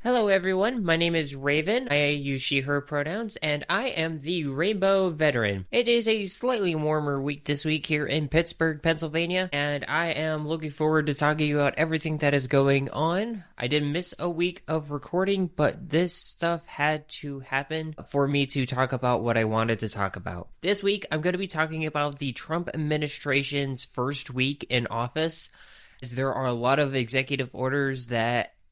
Hello everyone, my name is Rayven. I use she, her pronouns, and I am the Rainbow Veteran. It is a slightly warmer week this week here in Pittsburgh, Pennsylvania, and I am looking forward to talking about everything that is going on. I did miss a week of recording, but this stuff had to happen for me to talk about what I wanted to talk about. This week, I'm going to be talking about the Trump administration's first week in office, as there are a lot of executive orders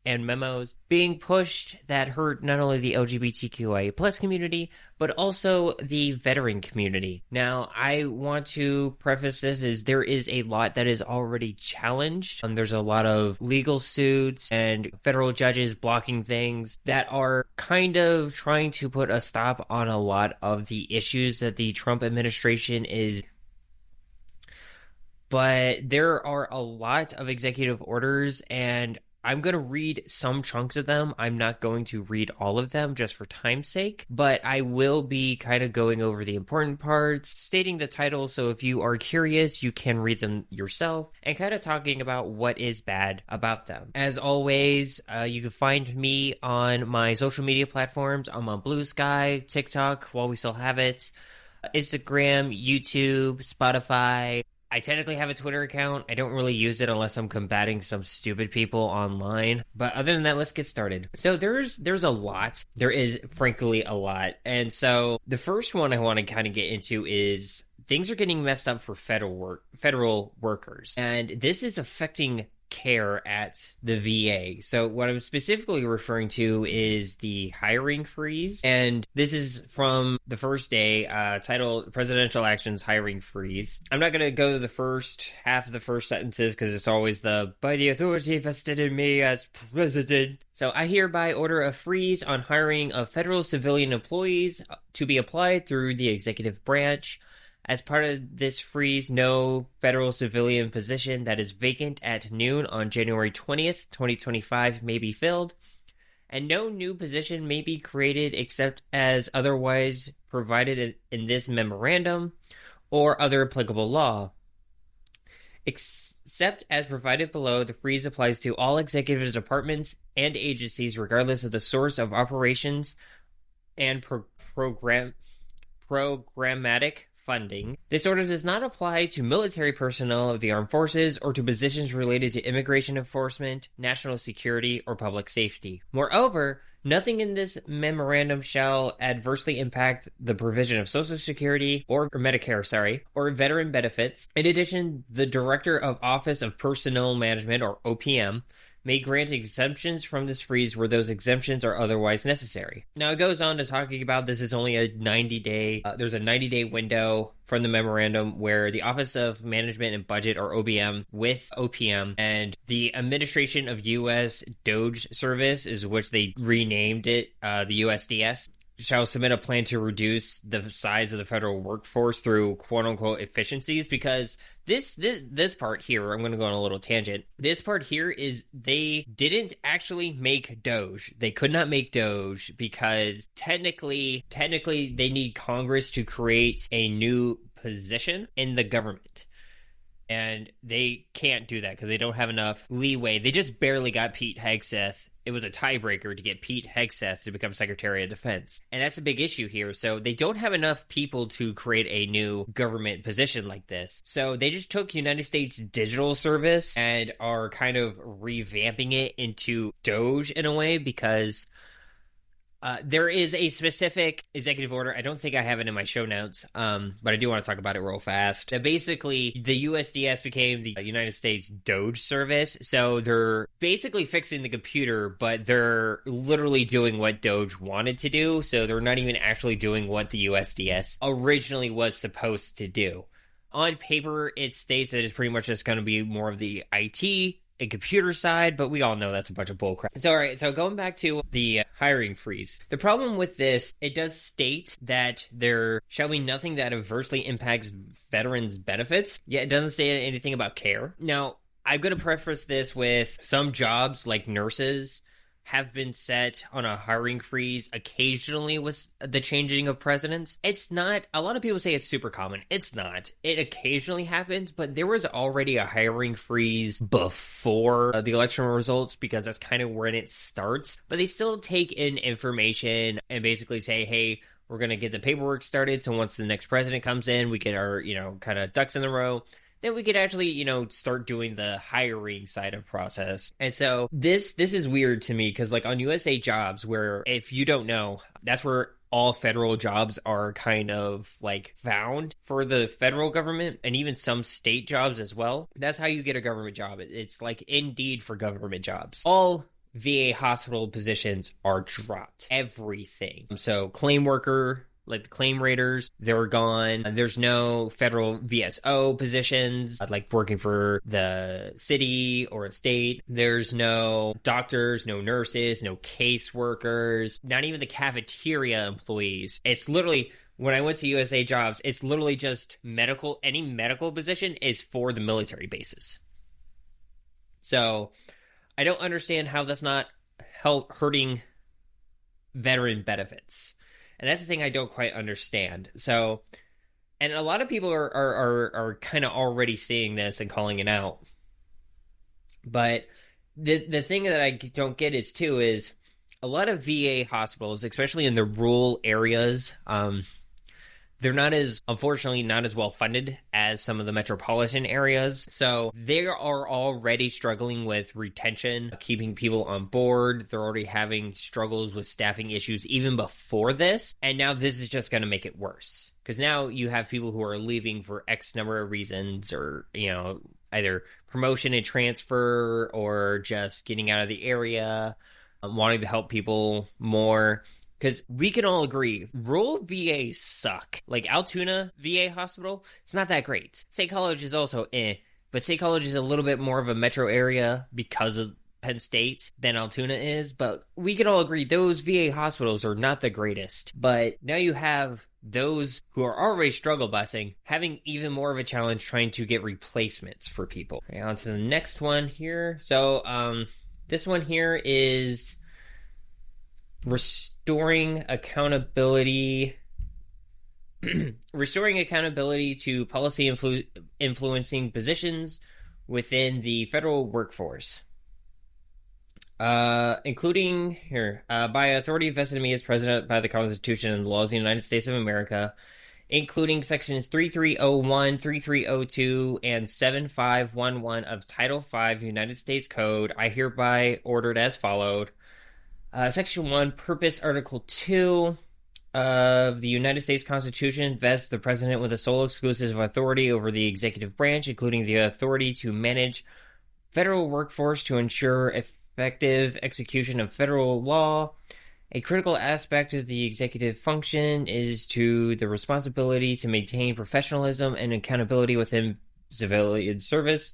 and memos being pushed that hurt not only the lgbtqia plus community, but also the veteran community. Now, I want to preface this as there is a lot that is already challenged. There's a lot of legal suits and federal judges blocking things that are kind of trying to put a stop on a lot of the issues that the Trump administration is. But there are a lot of executive orders, and I'm going to read some chunks of them. I'm not going to read all of them just for time's sake, but I will be kind of going over the important parts, stating the titles, so if you are curious, you can read them yourself, and kind of talking about what is bad about them. As always, you can find me on my social media platforms. I'm on Blue Sky, TikTok, while we still have it, Instagram, YouTube, Spotify. I technically have a Twitter account. I don't really use it unless I'm combating some stupid people online. But other than that, let's get started. So there's a lot. There is, frankly, a lot. And so the first one I want to kind of get into is things are getting messed up for federal workers. And this is affecting care at the VA. So what I'm specifically referring to is the hiring freeze. And this is from the first day, titled Presidential Actions Hiring Freeze. I'm not going to go to the first half of the first sentences because it's always by the authority vested in me as president. So I hereby order a freeze on hiring of federal civilian employees to be applied through the executive branch. As part of this freeze, no federal civilian position that is vacant at noon on January 20th, 2025 may be filled, and no new position may be created except as otherwise provided in this memorandum or other applicable law. Except as provided below, the freeze applies to all executive departments and agencies regardless of the source of operations and programmatic funding. This order does not apply to military personnel of the armed forces or to positions related to immigration enforcement, national security, or public safety. Moreover, nothing in this memorandum shall adversely impact the provision of Social Security or Medicare, or veteran benefits. In addition, the Director of Office of Personnel Management, or OPM, may grant exemptions from this freeze where those exemptions are otherwise necessary. Now, it goes on to talking about this is only a 90-day, there's a 90-day window from the memorandum where the Office of Management and Budget, or OBM, with OPM, and the Administration of U.S. Doge Service, is which they renamed it, the USDS, shall submit a plan to reduce the size of the federal workforce through quote-unquote efficiencies, because this part here, I'm going to go on a little tangent. This part here is they didn't actually make Doge. They could not make Doge because technically they need Congress to create a new position in the government. And they can't do that because they don't have enough leeway. They just barely got Pete Hegseth. It was a tiebreaker to get Pete Hegseth to become Secretary of Defense. And that's a big issue here. So they don't have enough people to create a new government position like this. So they just took United States Digital Service and are kind of revamping it into Doge in a way, because there is a specific executive order. I don't think I have it in my show notes, but I do want to talk about it real fast. Basically, the USDS became the United States Doge Service, so they're basically fixing the computer, but they're literally doing what Doge wanted to do, so they're not even actually doing what the USDS originally was supposed to do. On paper, it states that it's pretty much just going to be more of the IT and computer side, but we all know that's a bunch of bullcrap. So, all right, so going back to the hiring freeze. The problem with this, it does state that there shall be nothing that adversely impacts veterans' benefits, yet it doesn't state anything about care. Now, I'm going to preface this with some jobs like nurses have been set on a hiring freeze occasionally with the changing of presidents. It's not, a lot of people say it's super common. It's not. It occasionally happens, but there was already a hiring freeze before the election results because that's kind of when it starts. But they still take in information and basically say, hey, we're going to get the paperwork started. So once the next president comes in, we get our, kind of ducks in the row. Then we could actually, start doing the hiring side of process. And so this is weird to me because, like, on USA Jobs, where if you don't know, that's where all federal jobs are kind of like found for the federal government, and even some state jobs as well. That's how you get a government job. It's like Indeed for government jobs. All VA hospital positions are dropped. Everything. So claim worker, like the claim raters, they're gone. There's no federal VSO positions, like working for the city or a state. There's no doctors, no nurses, no caseworkers, not even the cafeteria employees. It's literally, when I went to USA Jobs, it's literally just medical. Any medical position is for the military bases. So I don't understand how that's not hurting veteran benefits. And that's the thing I don't quite understand. So, and a lot of people are kind of already seeing this and calling it out. But the thing that I don't get is a lot of VA hospitals, especially in the rural areas, they're unfortunately not as well funded as some of the metropolitan areas. So they are already struggling with retention, keeping people on board. They're already having struggles with staffing issues even before this. And now this is just going to make it worse. Because now you have people who are leaving for X number of reasons, or, either promotion and transfer or just getting out of the area, wanting to help people more. Because we can all agree, rural VAs suck. Like Altoona VA Hospital, it's not that great. State College is also but State College is a little bit more of a metro area because of Penn State than Altoona is. But we can all agree those VA hospitals are not the greatest. But now you have those who are already struggle busing having even more of a challenge trying to get replacements for people. Okay, on to the next one here. So this one here is restoring accountability to policy influencing positions within the federal workforce, including by authority vested in me as president by the Constitution and the laws of the United States of America, including sections 3301, 3302, and 7511 of Title V United States Code, I hereby ordered as followed. Section 1, Purpose, Article 2 of the United States Constitution vests the President with the sole exclusive authority over the executive branch, including the authority to manage federal workforce to ensure effective execution of federal law. A critical aspect of the executive function is the responsibility to maintain professionalism and accountability within civil service.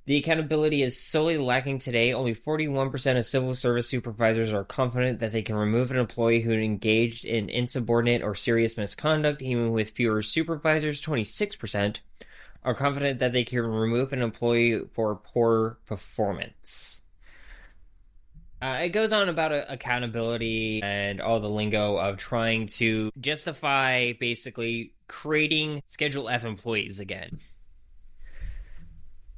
The accountability is solely lacking today. Only 41% of civil service supervisors are confident that they can remove an employee who engaged in insubordinate or serious misconduct. Even with fewer supervisors, 26% are confident that they can remove an employee for poor performance. It goes on about accountability and all the lingo of trying to justify basically creating Schedule F employees again.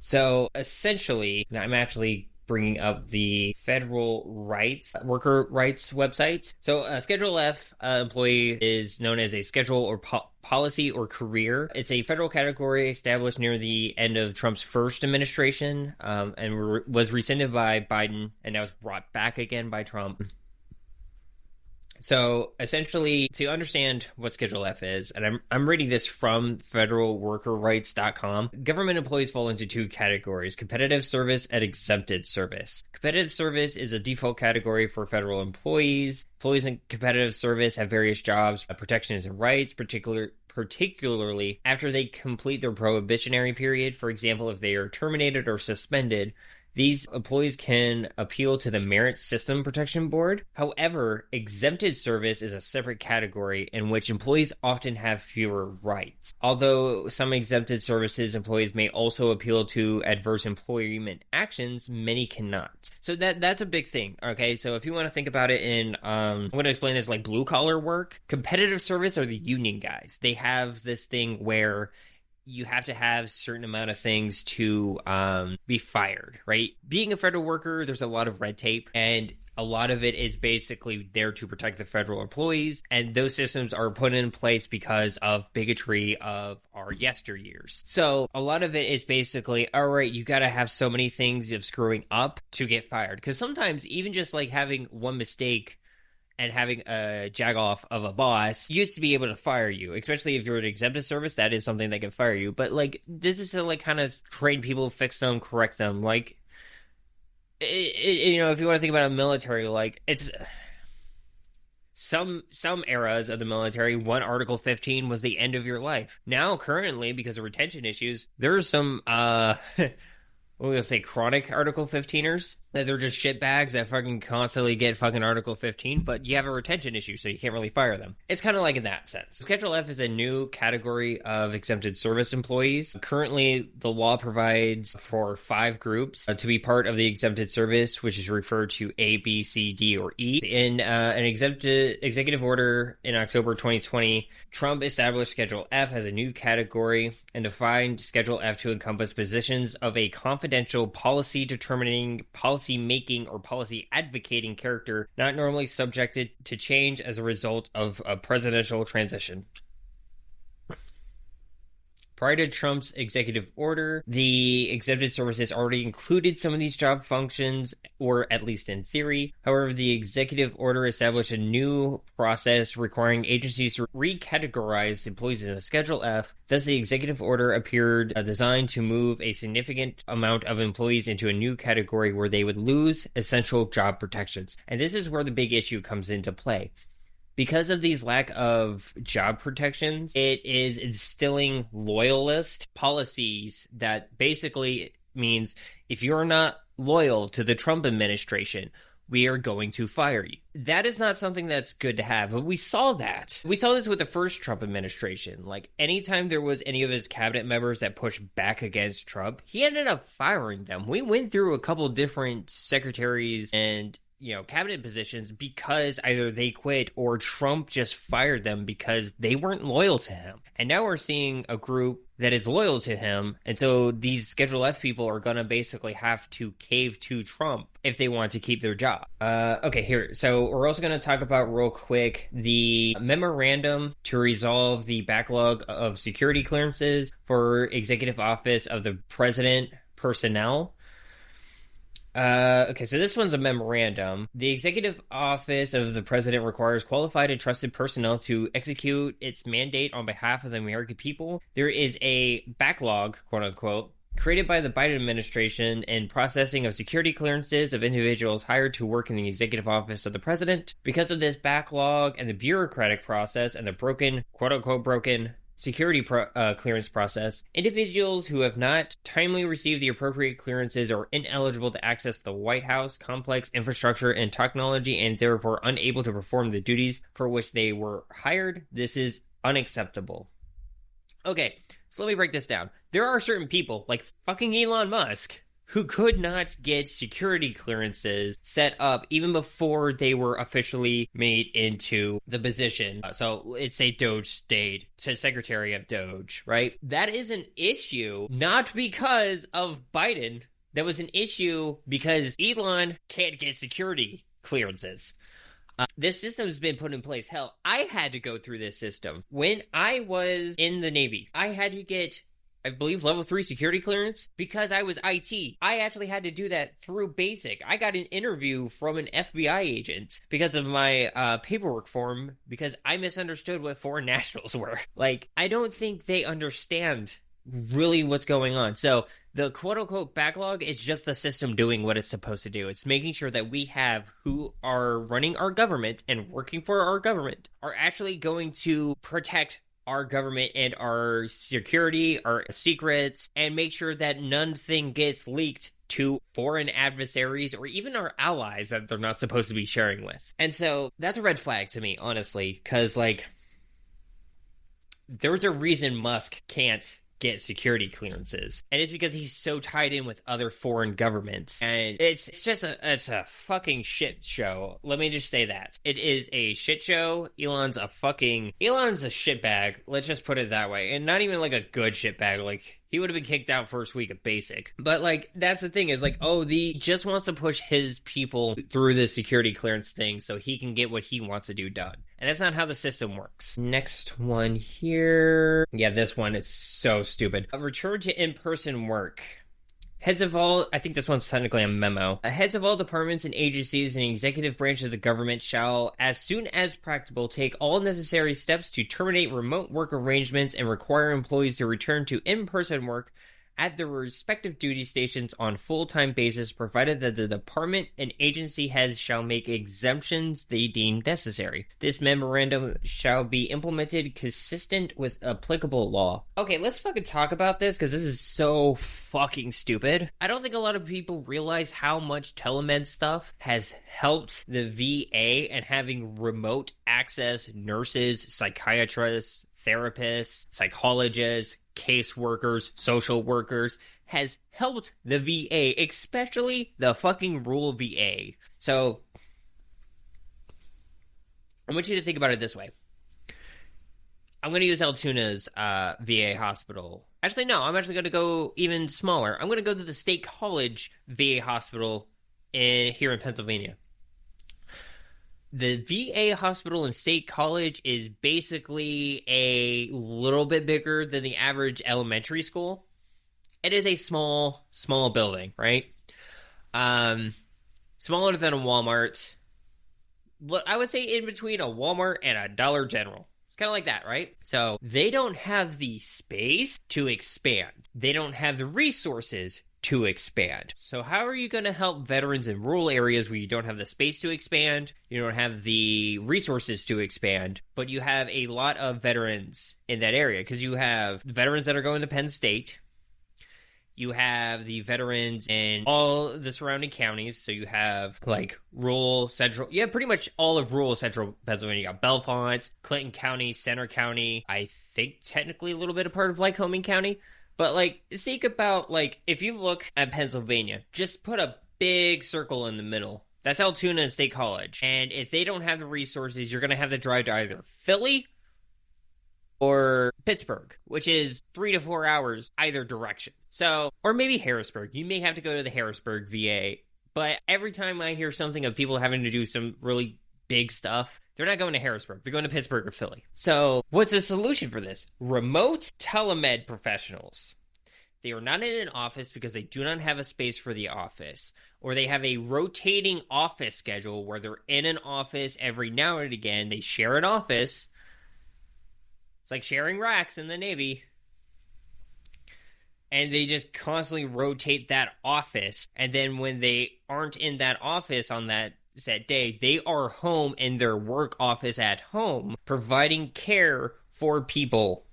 So essentially, I'm actually bringing up the federal worker rights website. So a Schedule F employee is known as a schedule or policy or career. It's a federal category established near the end of Trump's first administration and was rescinded by Biden, and now was brought back again by Trump. So essentially, to understand what Schedule F is, and I'm reading this from federalworkerrights.com, government employees fall into two categories: competitive service and exempted service. Competitive service is a default category for federal employees. Employees in competitive service have various jobs, protections, and rights, particularly after they complete their prohibitionary period. For example, if they are terminated or suspended, These employees can appeal to the Merit System Protection Board. However, exempted service is a separate category in which employees often have fewer rights. Although some exempted services employees may also appeal to adverse employment actions, many cannot. So that's a big thing, okay? So if you want to think about it in, I'm going to explain this like blue-collar work. Competitive service are the union guys. They have this thing where you have to have a certain amount of things to be fired, right? Being a federal worker, there's a lot of red tape, and a lot of it is basically there to protect the federal employees, and those systems are put in place because of bigotry of our yesteryears. So a lot of it is basically, all right, you got to have so many things of screwing up to get fired, because sometimes even just like having one mistake and having a jag-off of a boss used to be able to fire you, especially if you're an exempted service. That is something that can fire you. But, like, this is to, like, kind of train people, fix them, correct them. Like, you know, if you want to think about a military, like, it's... Some eras of the military, one Article 15 was the end of your life. Now, currently, because of retention issues, there's some, what we're gonna say, chronic Article 15ers. That they're just shitbags that fucking constantly get fucking Article 15, but you have a retention issue, so you can't really fire them. It's kind of like in that sense. Schedule F is a new category of exempted service employees. Currently, the law provides for 5 groups to be part of the exempted service, which is referred to A, B, C, D, or E. In an executive order in October 2020, Trump established Schedule F as a new category and defined Schedule F to encompass positions of a confidential policy determining, policy making, or policy advocating character not normally subjected to change as a result of a presidential transition. Prior to Trump's executive order, the exempted services already included some of these job functions, or at least in theory. However, the executive order established a new process requiring agencies to recategorize employees in a Schedule F. Thus, the executive order appeared designed to move a significant amount of employees into a new category where they would lose essential job protections. And this is where the big issue comes into play. Because of these lack of job protections, it is instilling loyalist policies that basically means if you're not loyal to the Trump administration, we are going to fire you. That is not something that's good to have, but we saw that. We saw this with the first Trump administration. Like, anytime there was any of his cabinet members that pushed back against Trump, he ended up firing them. We went through a couple different secretaries and cabinet positions because either they quit or Trump just fired them because they weren't loyal to him. And now we're seeing a group that is loyal to him. And so these Schedule F people are going to basically have to cave to Trump if they want to keep their job. Okay, here. So we're also going to talk about real quick the memorandum to resolve the backlog of security clearances for Executive Office of the President personnel. Okay, so this one's a memorandum. The Executive Office of the President requires qualified and trusted personnel to execute its mandate on behalf of the American people. There is a backlog, quote unquote, created by the Biden administration in processing of security clearances of individuals hired to work in the Executive Office of the President. Because of this backlog and the bureaucratic process and the broken, quote unquote, broken security clearance process, individuals who have not timely received the appropriate clearances are ineligible to access the White House complex infrastructure and technology and therefore unable to perform the duties for which they were hired. This is unacceptable. Okay, so let me break this down. There are certain people, like fucking Elon Musk, who could not get security clearances set up even before they were officially made into the position. So it's a Doge state to Secretary of Doge, right? That is an issue, not because of Biden. That was an issue because Elon can't get security clearances. This system has been put in place. Hell, I had to go through this system. When I was in the Navy, I had to get, I believe, level 3 security clearance because I was IT. I actually had to do that through basic. I got an interview from an FBI agent because of my paperwork form because I misunderstood what foreign nationals were. Like, I don't think they understand really what's going on. So the quote-unquote backlog is just the system doing what it's supposed to do. It's making sure that we have who are running our government and working for our government are actually going to protect our government and our security, our secrets, and make sure that nothing gets leaked to foreign adversaries or even our allies that they're not supposed to be sharing with. And so that's a red flag to me, honestly, because, like, there's a reason Musk can't get security clearances, and it's because he's so tied in with other foreign governments, and it's just it's a fucking shit show. Let me just say that it is a shit show. Elon's a shitbag. Let's just put it that way, and not even like a good shitbag. Like, he would have been kicked out first week of basic. But, like, that's the thing is, like, he just wants to push his people through the security clearance thing so he can get what he wants to do done. And that's not how the system works. Next one here. Yeah, this one is so stupid. A return to in-person work. Heads of all, I think this one's technically a memo. Heads of all departments and agencies in the executive branch of the government shall, as soon as practicable, take all necessary steps to terminate remote work arrangements and require employees to return to in-person work at their respective duty stations on full-time basis, provided that the department and agency heads shall make exemptions they deem necessary. This memorandum shall be implemented consistent with applicable law. Okay, let's fucking talk about this, because this is so fucking stupid. I don't think a lot of people realize how much telemed stuff has helped the VA and having remote access nurses, psychiatrists, therapists, psychologists, caseworkers, social workers, has helped the VA, especially the fucking rural VA. So, I want you to think about it this way. I'm going to use Altoona's VA hospital. Actually, no, I'm actually going to go even smaller. I'm going to go to the State College VA hospital here in Pennsylvania. The VA hospital in State College is basically a little bit bigger than the average elementary school. It is a small building, right? Smaller than a Walmart. I would say in between a Walmart and a Dollar General. It's kind of like that, right? So they don't have the space to expand. They don't have the resources to expand. So how are you going to help veterans in rural areas where you don't have the space to expand, you don't have the resources to expand, but you have a lot of veterans in that area? Because you have veterans that are going to Penn State, you have the veterans in all the surrounding counties, so you have, like, rural, central, yeah, pretty much all of rural central Pennsylvania. You got Bellefonte, Clinton County, Center County, I think technically a little bit a part of Lycoming County. But, like, think about, like, if you look at Pennsylvania, just put a big circle in the middle. That's Altoona and State College. And if they don't have the resources, you're going to have to drive to either Philly or Pittsburgh, which is 3 to 4 hours either direction. So, or maybe Harrisburg. You may have to go to the Harrisburg VA. But every time I hear something of people having to do some really big stuff, they're not going to Harrisburg. They're going to Pittsburgh or Philly. So what's the solution for this? Remote telemed professionals. They are not in an office because they do not have a space for the office. Or they have a rotating office schedule where they're in an office every now and again. They share an office. It's like sharing racks in the Navy. And they just constantly rotate that office. And then when they aren't in that office on that set day, they are home in their work office at home, providing care for people.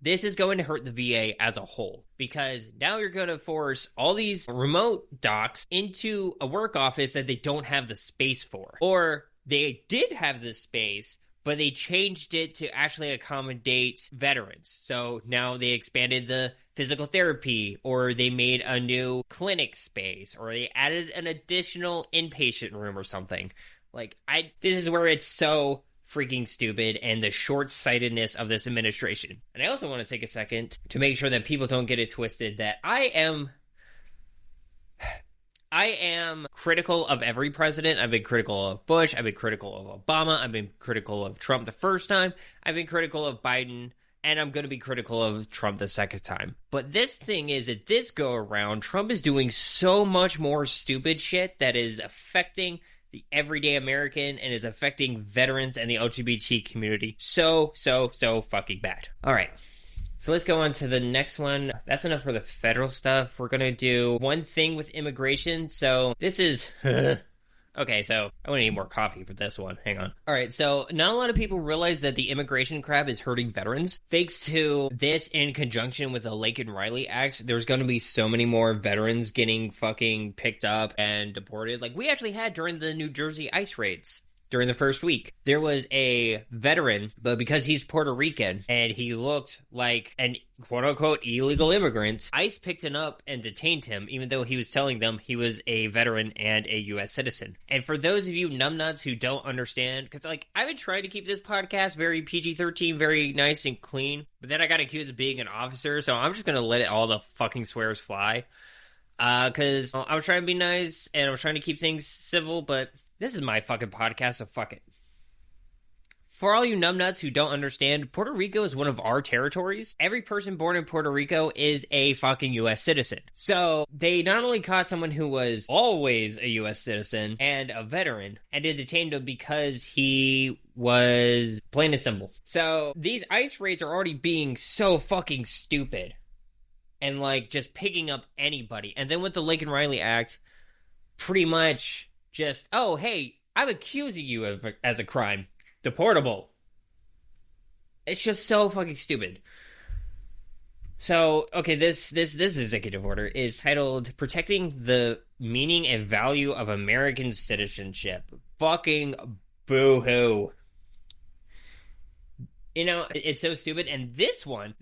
This is going to hurt the VA as a whole, because now you're going to force all these remote docs into a work office that they don't have the space for. Or they did have the space, but they changed it to actually accommodate veterans. So now they expanded the physical therapy, or they made a new clinic space, or they added an additional inpatient room or something. Like, this is where it's so freaking stupid, and the short-sightedness of this administration. And I also want to take a second to make sure that people don't get it twisted that I am critical of every president. I've been critical of Bush. I've been critical of Obama. I've been critical of Trump the first time. I've been critical of Biden. And I'm going to be critical of Trump the second time. But this thing is that this go around, Trump is doing so much more stupid shit that is affecting the everyday American and is affecting veterans and the LGBT community so fucking bad. All right. So let's go on to the next one. That's enough for the federal stuff. We're going to do one thing with immigration. So this is Okay, so I want to need more coffee for this one. Hang on. All right, so not a lot of people realize that the immigration crap is hurting veterans. Thanks to this, in conjunction with the Laken Riley Act, there's going to be so many more veterans getting fucking picked up and deported. Like we actually had during the New Jersey ICE raids. During the first week, there was a veteran, but because he's Puerto Rican and he looked like an quote-unquote illegal immigrant, ICE picked him up and detained him, even though he was telling them he was a veteran and a U.S. citizen. And for those of you numbnuts who don't understand, because, like, I've been trying to keep this podcast very PG-13, very nice and clean, but then I got accused of being an officer, so I'm just going to let all the fucking swears fly. Because I was trying to be nice, and I was trying to keep things civil, but this is my fucking podcast, so fuck it. For all you numbnuts who don't understand, Puerto Rico is one of our territories. Every person born in Puerto Rico is a fucking U.S. citizen. So they not only caught someone who was always a U.S. citizen and a veteran, and they detained him because he was plain and simple. So these ICE raids are already being so fucking stupid. And, like, just picking up anybody. And then with the Laken Riley Act, pretty much just, oh, hey, I'm accusing you of as a crime. Deportable. It's just so fucking stupid. So, okay, this executive order is titled Protecting the Meaning and Value of American Citizenship. Fucking boo-hoo. You know, it's so stupid. And this one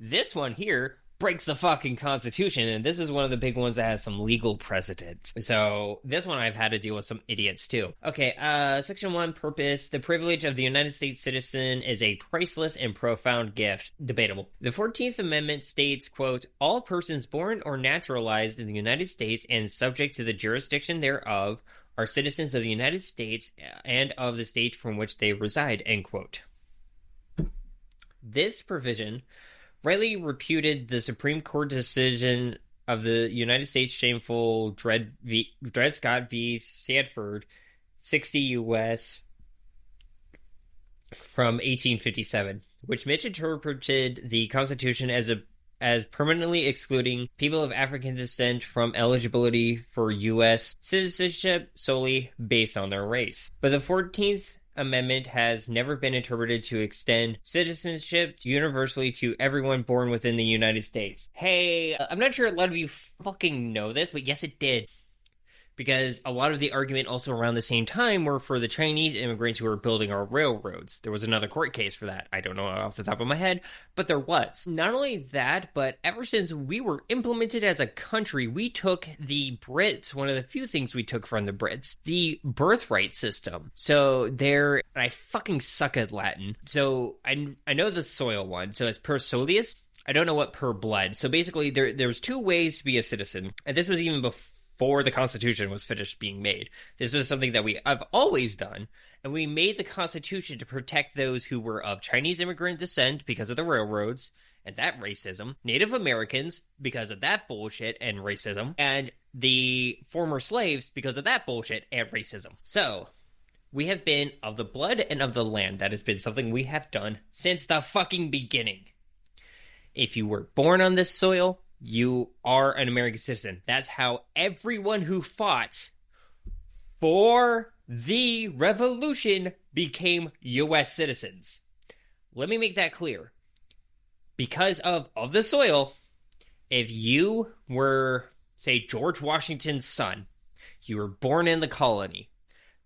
here breaks the fucking Constitution, and this is one of the big ones that has some legal precedent. So this one I've had to deal with some idiots too. Okay, Section 1, purpose. The privilege of the United States citizen is a priceless and profound gift. Debatable. The 14th Amendment states, quote, all persons born or naturalized in the United States and subject to the jurisdiction thereof are citizens of the United States and of the state from which they reside, end quote. This provision rightly reputed the Supreme Court decision of the United States shameful Dred Scott v. Sanford, 60 U.S. from 1857, which misinterpreted the Constitution as permanently excluding people of African descent from eligibility for U.S. citizenship solely based on their race. But the 14th Amendment has never been interpreted to extend citizenship universally to everyone born within the United States. Hey, I'm not sure a lot of you fucking know this, but yes, it did. Because a lot of the argument also around the same time were for the Chinese immigrants who were building our railroads. There was another court case for that. I don't know off the top of my head, but there was. Not only that, but ever since we were implemented as a country, we took the Brits, one of the few things we took from the Brits, the birthright system. So I fucking suck at Latin. So I know the soil one. So it's per solius. I don't know what per blood. So basically there's two ways to be a citizen. And this was even before the Constitution was finished being made. This was something that I've always done, and we made the Constitution to protect those who were of Chinese immigrant descent because of the railroads and that racism, Native Americans because of that bullshit and racism, and the former slaves because of that bullshit and racism. So, we have been of the blood and of the land. That has been something we have done since the fucking beginning. If you were born on this soil, you are an American citizen. That's how everyone who fought for the revolution became U.S. citizens. Let me make that clear. Because of the soil, if you were, say, George Washington's son, you were born in the colony,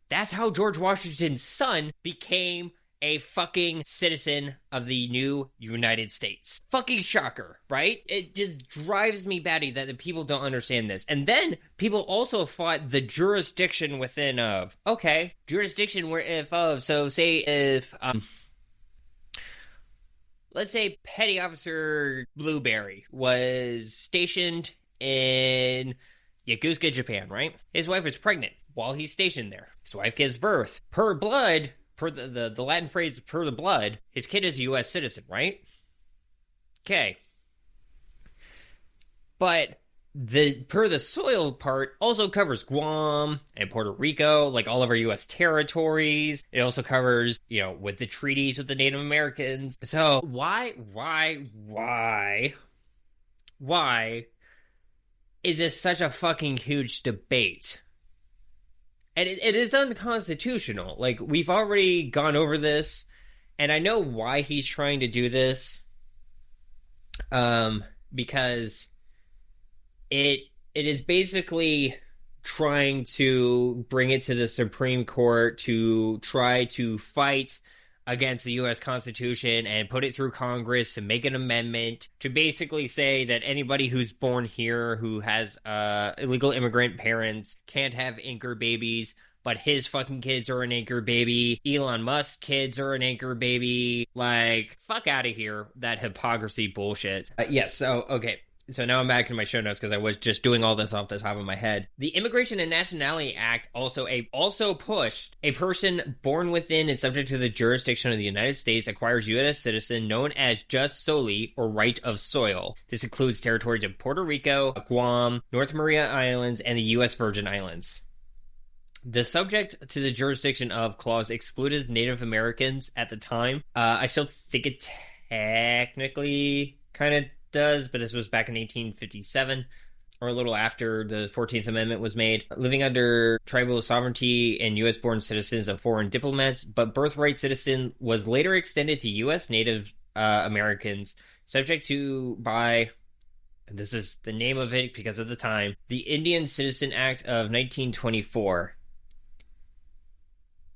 that's how George Washington's son became a fucking citizen of the new United States. Fucking shocker, right? It just drives me batty that the people don't understand this. And then people also fought the jurisdiction within of. Okay, jurisdiction where if of. So say if, let's say Petty Officer Blueberry was stationed in Yokosuka, Japan, right? His wife was pregnant while he's stationed there. His wife gives birth. Per blood, per the Latin phrase per the blood, his kid is a U.S. citizen, right? Okay. But the per the soil part also covers Guam and Puerto Rico, like all of our U.S. territories. It also covers, with the treaties with the Native Americans. So why is this such a fucking huge debate? And it is unconstitutional. Like, we've already gone over this, and I know why he's trying to do this. Because it is basically trying to bring it to the Supreme Court to try to fight against the U.S. Constitution and put it through Congress to make an amendment to basically say that anybody who's born here who has illegal immigrant parents can't have anchor babies, but his fucking kids are an anchor baby. Elon Musk's kids are an anchor baby. Like, fuck out of here. That hypocrisy bullshit. Yes, so, okay. So now I'm back in my show notes because I was just doing all this off the top of my head. The Immigration and Nationality Act also pushed a person born within and subject to the jurisdiction of the United States acquires U.S. citizen known as jus soli or right of soil. This includes territories of Puerto Rico, Guam, North Maria Islands, and the U.S. Virgin Islands. The subject to the jurisdiction of clause excluded Native Americans at the time. I still think it technically kind of does, but this was back in 1857, or a little after the 14th Amendment was made. Living under tribal sovereignty and U.S.-born citizens of foreign diplomats, but birthright citizen was later extended to U.S. Native Americans, subject to by, and this is the name of it because of the time, the Indian Citizen Act of 1924.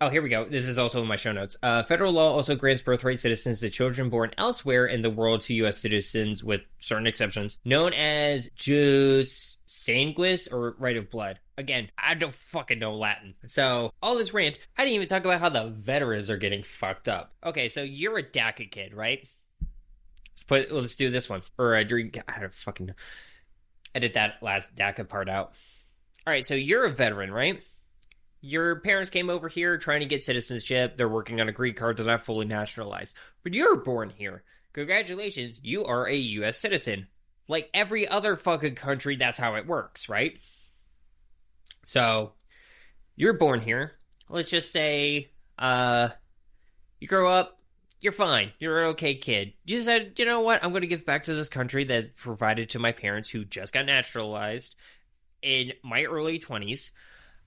Oh, here we go. This is also in my show notes. Federal law also grants birthright citizens to children born elsewhere in the world to U.S. citizens with certain exceptions, known as jus sanguis or right of blood. Again, I don't fucking know Latin. So, all this rant, I didn't even talk about how the veterans are getting fucked up. Okay, so you're a DACA kid, right? Let's do this one. Or I don't fucking know. Edit that last DACA part out. All right, so you're a veteran, right? Your parents came over here trying to get citizenship. They're working on a green card. They're not fully nationalized. But you're born here. Congratulations, you are a U.S. citizen. Like every other fucking country, that's how it works, right? So, you're born here. Let's just say, you grow up, you're fine. You're an okay kid. You said, you know what? I'm going to give back to this country that provided to my parents who just got naturalized in my early 20s.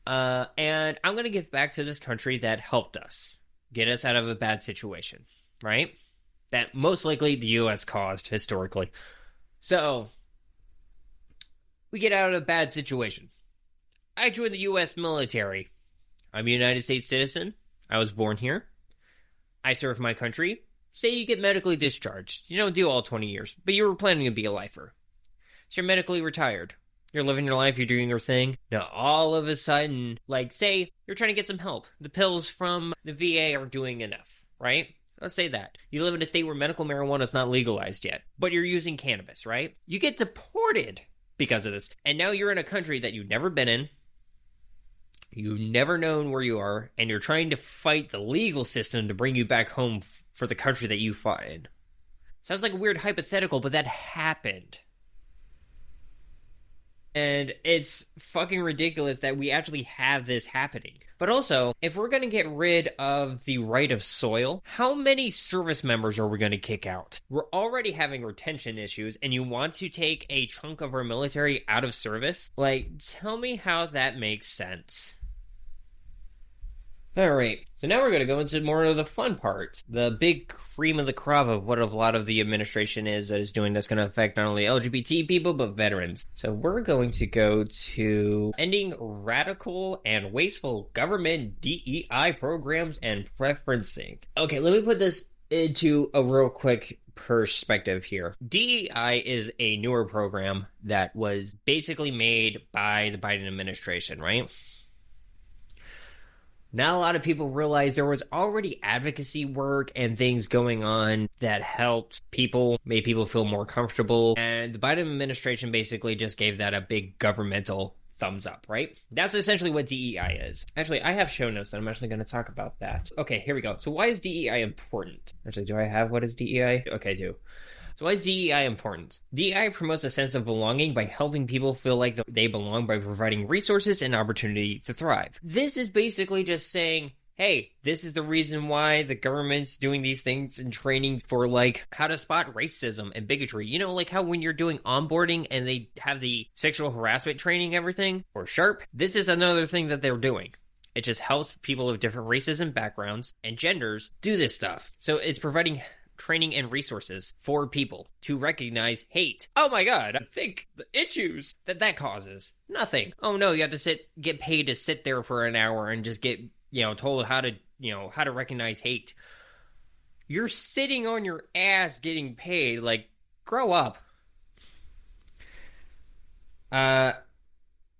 And I'm going to give back to this country that helped us get us out of a bad situation, right? That most likely the U.S. caused historically. So, we get out of a bad situation. I joined the U.S. military. I'm a United States citizen. I was born here. I served my country. Say you get medically discharged. You don't do all 20 years, but you were planning to be a lifer. So you're medically retired. You're living your life, you're doing your thing. Now, all of a sudden, like, say, you're trying to get some help. The pills from the VA aren't doing enough, right? Let's say that. You live in a state where medical marijuana is not legalized yet, but you're using cannabis, right? You get deported because of this. And now you're in a country that you've never been in. You've never known where you are, and you're trying to fight the legal system to bring you back home for the country that you fought in. Sounds like a weird hypothetical, but that happened. And it's fucking ridiculous that we actually have this happening. But also, if we're going to get rid of the right of soil, how many service members are we going to kick out? We're already having retention issues, and you want to take a chunk of our military out of service? Like, tell me how that makes sense. Alright, so now we're going to go into more of the fun parts. The big cream of the crop of what a lot of the administration is that is doing that's going to affect not only LGBT people, but veterans. So we're going to go to ending radical and wasteful government DEI programs and preferencing. Okay, let me put this into a real quick perspective here. DEI is a newer program that was basically made by the Biden administration, right? Not a lot of people realize there was already advocacy work and things going on that helped people, made people feel more comfortable. And the Biden administration basically just gave that a big governmental thumbs up, right? That's essentially what DEI is. Actually, I have show notes that I'm actually going to talk about that. Okay, here we go. So why is DEI important? Actually, do I have what is DEI? Okay, I do. So why is DEI important? DEI promotes a sense of belonging by helping people feel like they belong by providing resources and opportunity to thrive. This is basically just saying, hey, this is the reason why the government's doing these things and training for, like, how to spot racism and bigotry. You know, like how when you're doing onboarding and they have the sexual harassment training, everything, or SHARP, this is another thing that they're doing. It just helps people of different races and backgrounds and genders do this stuff. So it's providing training and resources for people to recognize hate. Oh my god, think the issues that causes. Nothing. Oh no, you have to get paid to sit there for an hour and just get, told how to recognize hate. You're sitting on your ass getting paid. Like, grow up.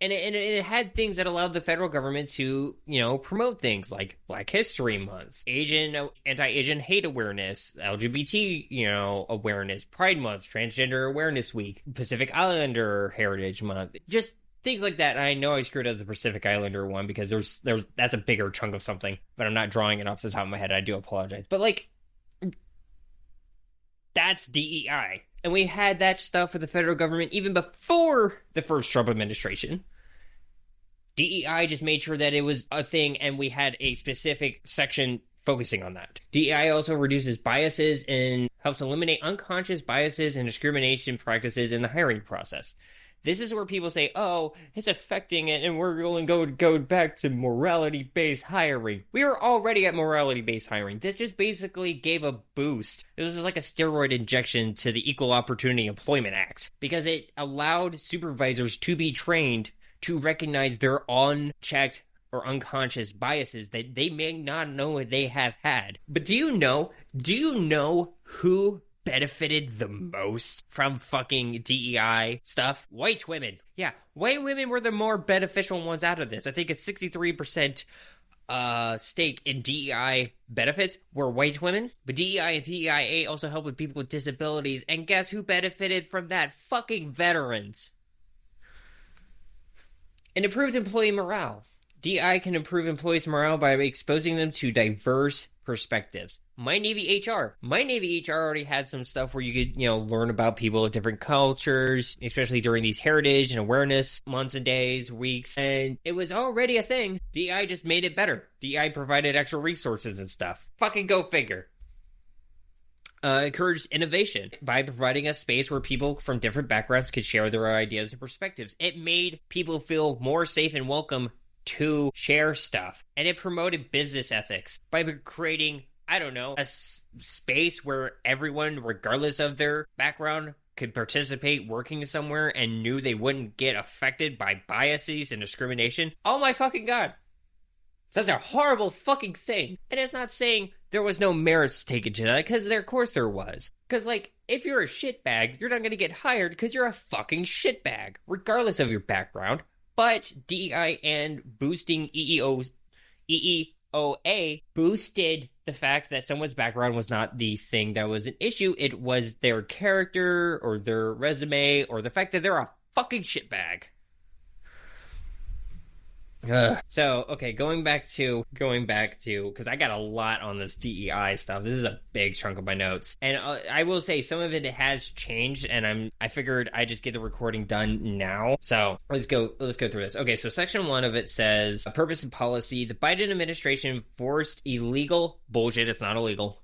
And it had things that allowed the federal government to, promote things like Black History Month, anti-Asian hate awareness, LGBT, awareness, Pride Month, Transgender Awareness Week, Pacific Islander Heritage Month, just things like that. And I know I screwed up the Pacific Islander one because that's a bigger chunk of something, but I'm not drawing it off the top of my head. I do apologize. But, that's DEI. And we had that stuff with the federal government even before the first Trump administration. DEI just made sure that it was a thing, and we had a specific section focusing on that. DEI also reduces biases and helps eliminate unconscious biases and discrimination practices in the hiring process. This is where people say, oh, it's affecting it, and we're going to go back to morality-based hiring. We were already at morality-based hiring. This just basically gave a boost. This was like a steroid injection to the Equal Opportunity Employment Act, because it allowed supervisors to be trained to recognize their unchecked or unconscious biases that they may not know they have had. But do you know who benefited the most from fucking DEI stuff? White women. Yeah, white women were the more beneficial ones out of this. I think it's 63% stake in DEI benefits were white women. But DEI and DEIA also help with people with disabilities. And guess who benefited from that? Fucking veterans. And improved employee morale. DEI can improve employees' morale by exposing them to diverse perspectives. My Navy HR already had some stuff where you could, learn about people of different cultures, especially during these heritage and awareness months and days, weeks, and it was already a thing. DEI just made it better. DEI provided extra resources and stuff. Fucking go figure. Encouraged innovation by providing a space where people from different backgrounds could share their ideas and perspectives. It made people feel more safe and welcome to share stuff. And it promoted business ethics by creating, a space where everyone, regardless of their background, could participate working somewhere and knew they wouldn't get affected by biases and discrimination. Oh my fucking god. That's a horrible fucking thing. And it's not saying there was no merits taken to that, because of course there was. Because, if you're a shitbag, you're not going to get hired because you're a fucking shitbag, regardless of your background. But DEI and boosting EEOA boosted the fact that someone's background was not the thing that was an issue. It was their character or their resume or the fact that they're a fucking shitbag. So, okay, going back to, because I got a lot on this DEI stuff. This is a big chunk of my notes. And I will say some of it has changed, and I figured I'd just get the recording done now. So, let's go through this. Okay, so section 1 of it says, purpose and policy. The Biden administration forced illegal bullshit. It's not illegal.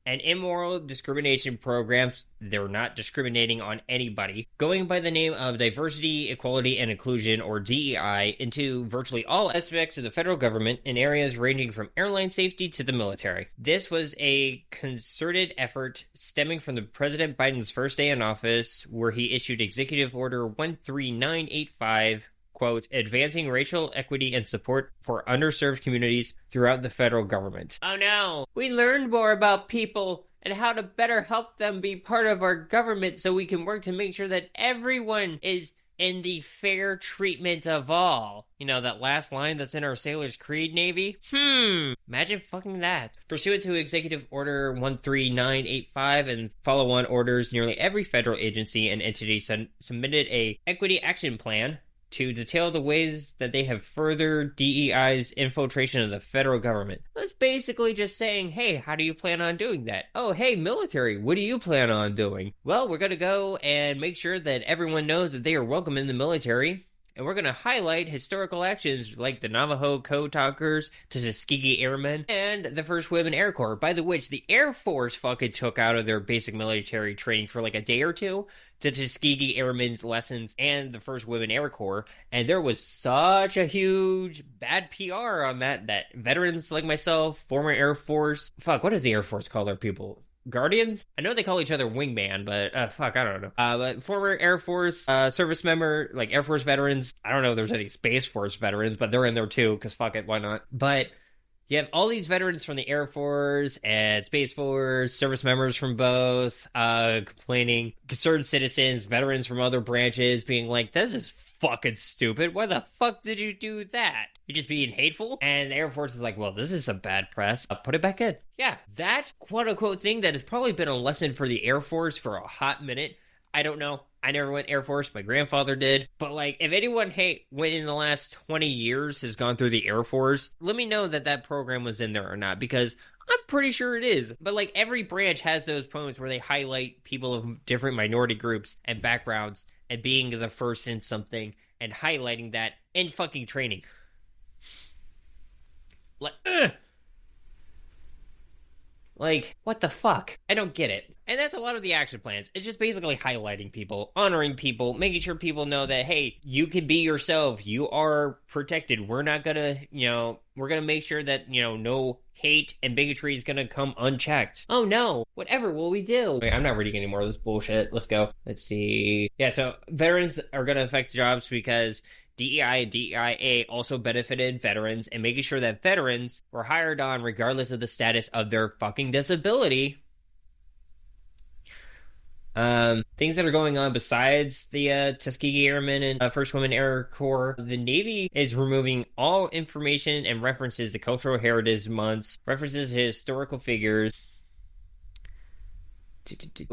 And immoral discrimination programs. They're not discriminating on anybody, going by the name of diversity, equality, and inclusion, or DEI, into virtually all aspects of the federal government in areas ranging from airline safety to the military. This was a concerted effort stemming from the President Biden's first day in office, where he issued Executive Order 13985, quote, advancing racial equity and support for underserved communities throughout the federal government. Oh no, we learned more about people and how to better help them be part of our government so we can work to make sure that everyone is in the fair treatment of all. That last line that's in our Sailor's Creed, Navy? Imagine fucking that. Pursuant to Executive Order 13985 and follow-on orders, nearly every federal agency and entity submitted a equity action plan to detail the ways that they have furthered DEI's infiltration of the federal government. That's basically just saying, hey, how do you plan on doing that? Oh, hey, military, what do you plan on doing? Well, we're going to go and make sure that everyone knows that they are welcome in the military. And we're going to highlight historical actions like the Navajo Code Talkers, the Tuskegee Airmen, and the First Women Air Corps, by the which the Air Force fucking took out of their basic military training for like a day or two, the Tuskegee Airmen's lessons and the First Women Air Corps, and there was such a huge bad PR on that veterans like myself, former Air Force, what does the Air Force call their people? Guardians? I know they call each other wingman, but I don't know. But former Air Force service member, like Air Force veterans, I don't know if there's any Space Force veterans, but they're in there too, because fuck it, why not? But you have all these veterans from the Air Force and Space Force, service members from both, complaining, concerned citizens, veterans from other branches being like, this is fucking stupid. Why the fuck did you do that? You're just being hateful? And the Air Force is like, well, this is some bad press. Put it back in. Yeah, that quote-unquote thing that has probably been a lesson for the Air Force for a hot minute. I don't know. I never went Air Force. My grandfather did. But, like, if anyone, went in the last 20 years has gone through the Air Force, let me know that program was in there or not, because I'm pretty sure it is. But, like, every branch has those points where they highlight people of different minority groups and backgrounds and being the first in something and highlighting that in fucking training. Like, what the fuck? I don't get it. And that's a lot of the action plans. It's just basically highlighting people, honoring people, making sure people know that, hey, you can be yourself. You are protected. We're not gonna, we're gonna make sure that, no hate and bigotry is gonna come unchecked. Oh no, whatever will we do? Wait, I'm not reading any more of this bullshit. Let's go. Let's see. Yeah, so veterans are gonna affect jobs because DEI and DEIA also benefited veterans and making sure that veterans were hired on regardless of the status of their fucking disability. Things that are going on besides the Tuskegee Airmen and First Women Air Corps. The Navy is removing all information and references to cultural heritage months, references to historical figures.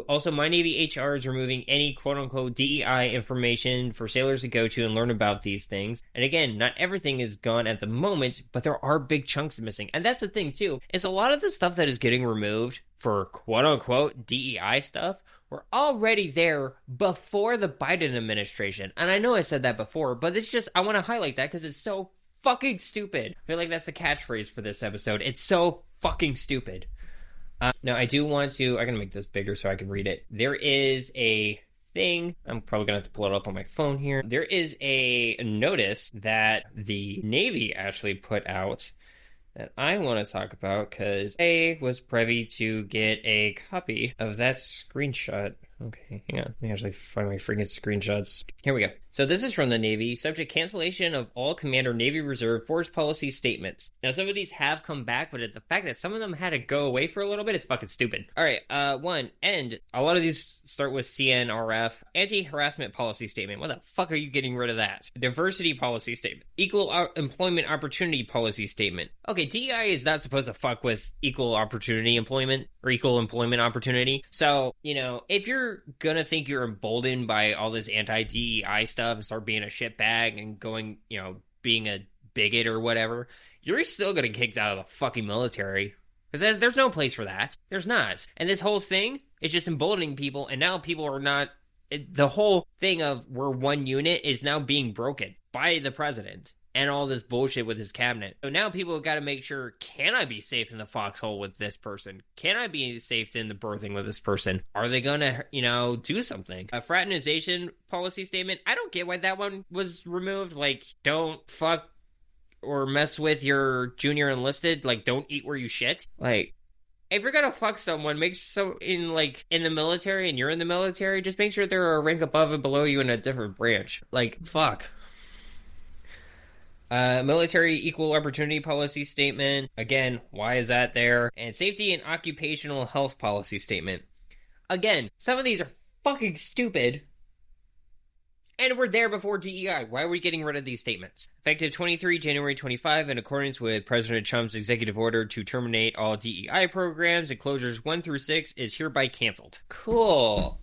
Also, My Navy HR is removing any quote-unquote DEI information for sailors to go to and learn about these things. And again, not everything is gone at the moment, but there are big chunks missing. And that's the thing, too, is a lot of the stuff that is getting removed for quote-unquote DEI stuff were already there before the Biden administration. And I know I said that before, but it's just, I want to highlight that because it's so fucking stupid. I feel like that's the catchphrase for this episode. It's so fucking stupid. Now, I do want to, I'm going to make this bigger so I can read it. There is a thing, I'm probably going to have to pull it up on my phone here. There is a notice that the Navy actually put out that I want to talk about because I was privy to get a copy of that screenshot. Okay, hang on. Let me actually find my freaking screenshots. Here we go. So this is from the Navy. Subject: cancellation of all Commander Navy Reserve Force policy statements. Now, some of these have come back, but it's the fact that some of them had to go away for a little bit, it's fucking stupid. All right, one, and a lot of these start with CNRF. Anti-harassment policy statement. Why the fuck are you getting rid of that? Diversity policy statement. Equal employment opportunity policy statement. Okay, DEI is not supposed to fuck with equal opportunity employment or equal employment opportunity. So, if you're gonna think you're emboldened by all this anti-DEI stuff and start being a shitbag and going, being a bigot or whatever, you're still gonna get kicked out of the fucking military. Because there's no place for that. There's not. And this whole thing is just emboldening people, and now people are not... the whole thing of we're one unit is now being broken by the president and all this bullshit with his cabinet. So now people have got to make sure, can I be safe in the foxhole with this person? Can I be safe in the birthing with this person? Are they going to, do something? A fraternization policy statement. I don't get why that one was removed. Like, don't fuck or mess with your junior enlisted. Like, don't eat where you shit. Like, if you're gonna fuck someone, make so in the military and you're in the military, just make sure they're a rank above and below you in a different branch. Like, fuck. Military equal opportunity policy statement. Again, why is that there? And safety and occupational health policy statement. Again, some of these are fucking stupid. And we're there before DEI. Why are we getting rid of these statements? Effective 23 January 25, in accordance with President Trump's executive order to terminate all DEI programs, enclosures 1 through 6 is hereby canceled. Cool.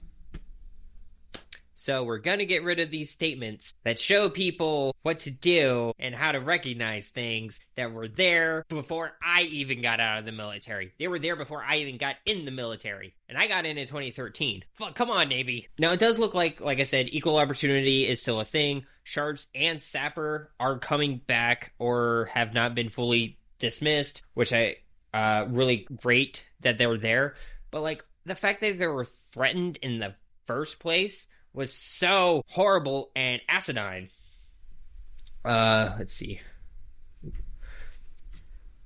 So we're going to get rid of these statements that show people what to do and how to recognize things that were there before I even got out of the military. They were there before I even got in the military. And I got in 2013. Fuck, come on, Navy. Now, it does look like I said, equal opportunity is still a thing. Sharps and Sapper are coming back or have not been fully dismissed, which really great that they were there. But, like, the fact that they were threatened in the first place was so horrible and asinine. Let's see.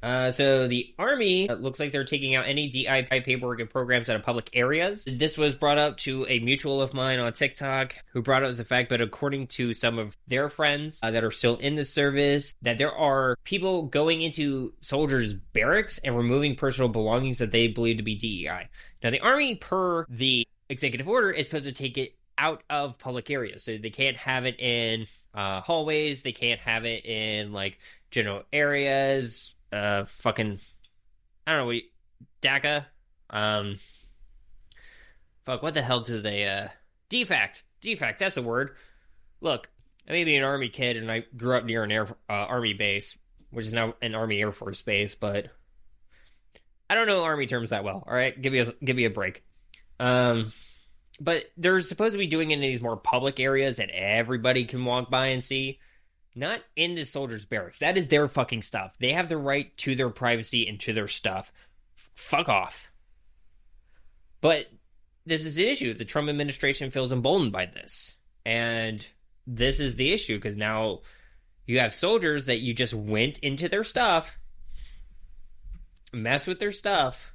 So the Army looks like they're taking out any DI paperwork and programs out of public areas. This was brought up to a mutual of mine on TikTok who brought up the fact that according to some of their friends that are still in the service, that there are people going into soldiers' barracks and removing personal belongings that they believe to be DEI. Now the Army, per the executive order, is supposed to take it out of public areas. So they can't have it in hallways. They can't have it in, like, general areas. I don't know, DACA? What the hell do they, DFACT, that's a word. Look, I may be an Army kid, and I grew up near an Army base, which is now an Army Air Force base, but I don't know Army terms that well, alright? Give me a break. But they're supposed to be doing it in these more public areas that everybody can walk by and see. Not in the soldiers' barracks. That is their fucking stuff. They have the right to their privacy and to their stuff. Fuck off. But this is the issue. The Trump administration feels emboldened by this. And this is the issue, because now you have soldiers that you just went into their stuff, mess with their stuff,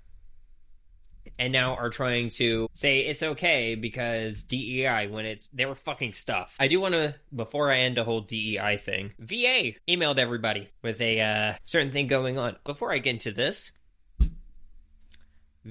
and now are trying to say it's okay because DEI when it's their fucking stuff. I do want to, before I end the whole DEI thing, VA emailed everybody with a certain thing going on. Before I get into this,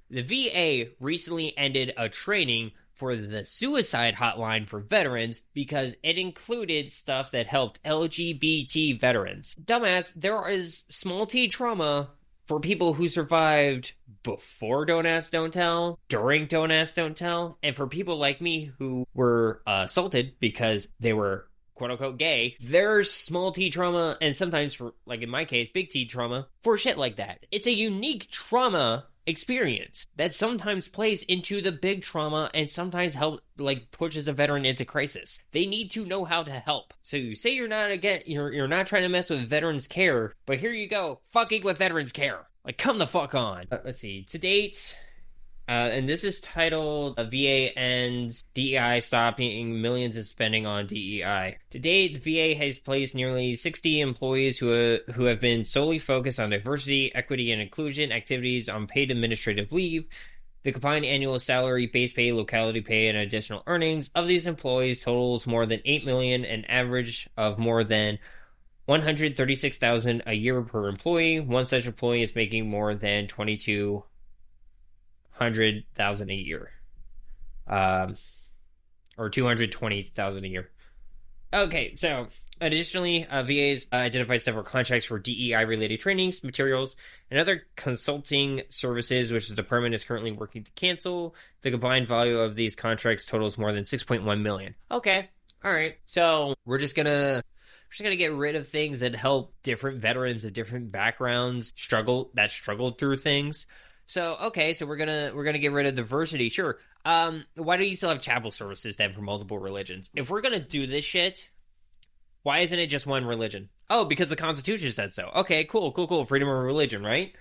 the VA recently ended a training for the suicide hotline for veterans because it included stuff that helped LGBT veterans. Dumbass, there is small t trauma for people who survived before Don't Ask, Don't Tell, during Don't Ask, Don't Tell, and for people like me who were assaulted because they were quote-unquote gay, there's small t trauma, and sometimes, for, like in my case, big T trauma, for shit like that. It's a unique trauma experience that sometimes plays into the big trauma and sometimes pushes a veteran into crisis. They need to know how to help. So you say you're not trying to mess with veterans care, but here you go, fucking with veterans care. Like, come the fuck on. Let's see. To date, and this is titled VA Ends DEI Stopping Millions of Spending on DEI. To date, the VA has placed nearly 60 employees who have been solely focused on diversity, equity, and inclusion activities on paid administrative leave. The combined annual salary, base pay, locality pay, and additional earnings of these employees totals more than $8 million, an average of more than $136,000 a year per employee. One such employee is making more than $200,000 a year, or $220,000 a year. Okay, so additionally, VA's identified several contracts for DEI-related trainings, materials, and other consulting services, which the department is currently working to cancel. The combined value of these contracts totals more than $6.1 million. Okay, all right. So we're just gonna get rid of things that help different veterans of different backgrounds struggled through things. So, okay, so we're gonna get rid of diversity, sure. Why do you still have chapel services then for multiple religions? If we're gonna do this shit, why isn't it just one religion? Oh, because the Constitution said so. Okay, cool. Freedom of religion, right?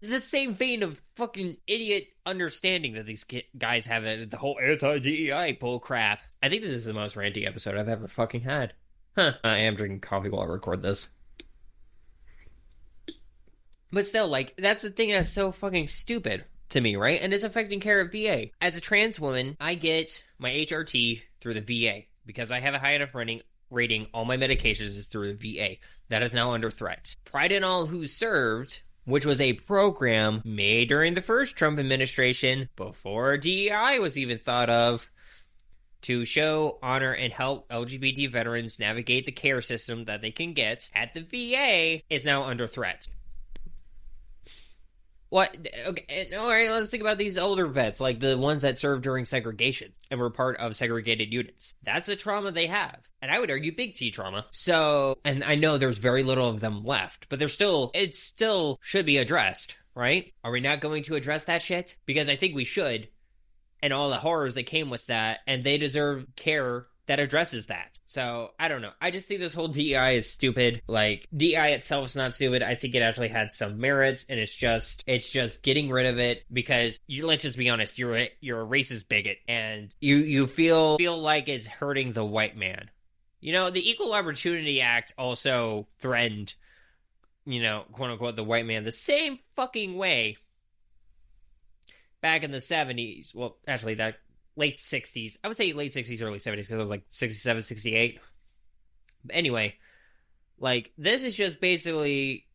The same vein of fucking idiot understanding that these guys have, the whole anti-DEI bull crap. I think this is the most ranty episode I've ever fucking had. I am drinking coffee while I record this. But still, like, that's the thing that's so fucking stupid to me, right? And it's affecting care of VA. As a trans woman, I get my HRT through the VA. Because I have a high enough rating, all my medications is through the VA. That is now under threat. Pride in All Who Served, which was a program made during the first Trump administration, before DEI was even thought of, to show, honor, and help LGBT veterans navigate the care system that they can get at the VA, is now under threat. What? Okay, all right, let's think about these older vets, like the ones that served during segregation and were part of segregated units. That's the trauma they have. And I would argue big T trauma. So, and I know there's very little of them left, but it still should be addressed, right? Are we not going to address that shit? Because I think we should, and all the horrors that came with that, and they deserve care that addresses that. So, I don't know. I just think this whole DEI is stupid. Like, DEI itself is not stupid. I think it actually had some merits, and it's just getting rid of it because let's just be honest, you're a racist bigot, and you feel like it's hurting the white man. You know, the Equal Opportunity Act also threatened, you know, quote unquote, the white man the same fucking way back in the 70s. Well, actually, that late 60s. I would say late 60s, early 70s, because it was like 67, 68. But anyway, like, this is just basically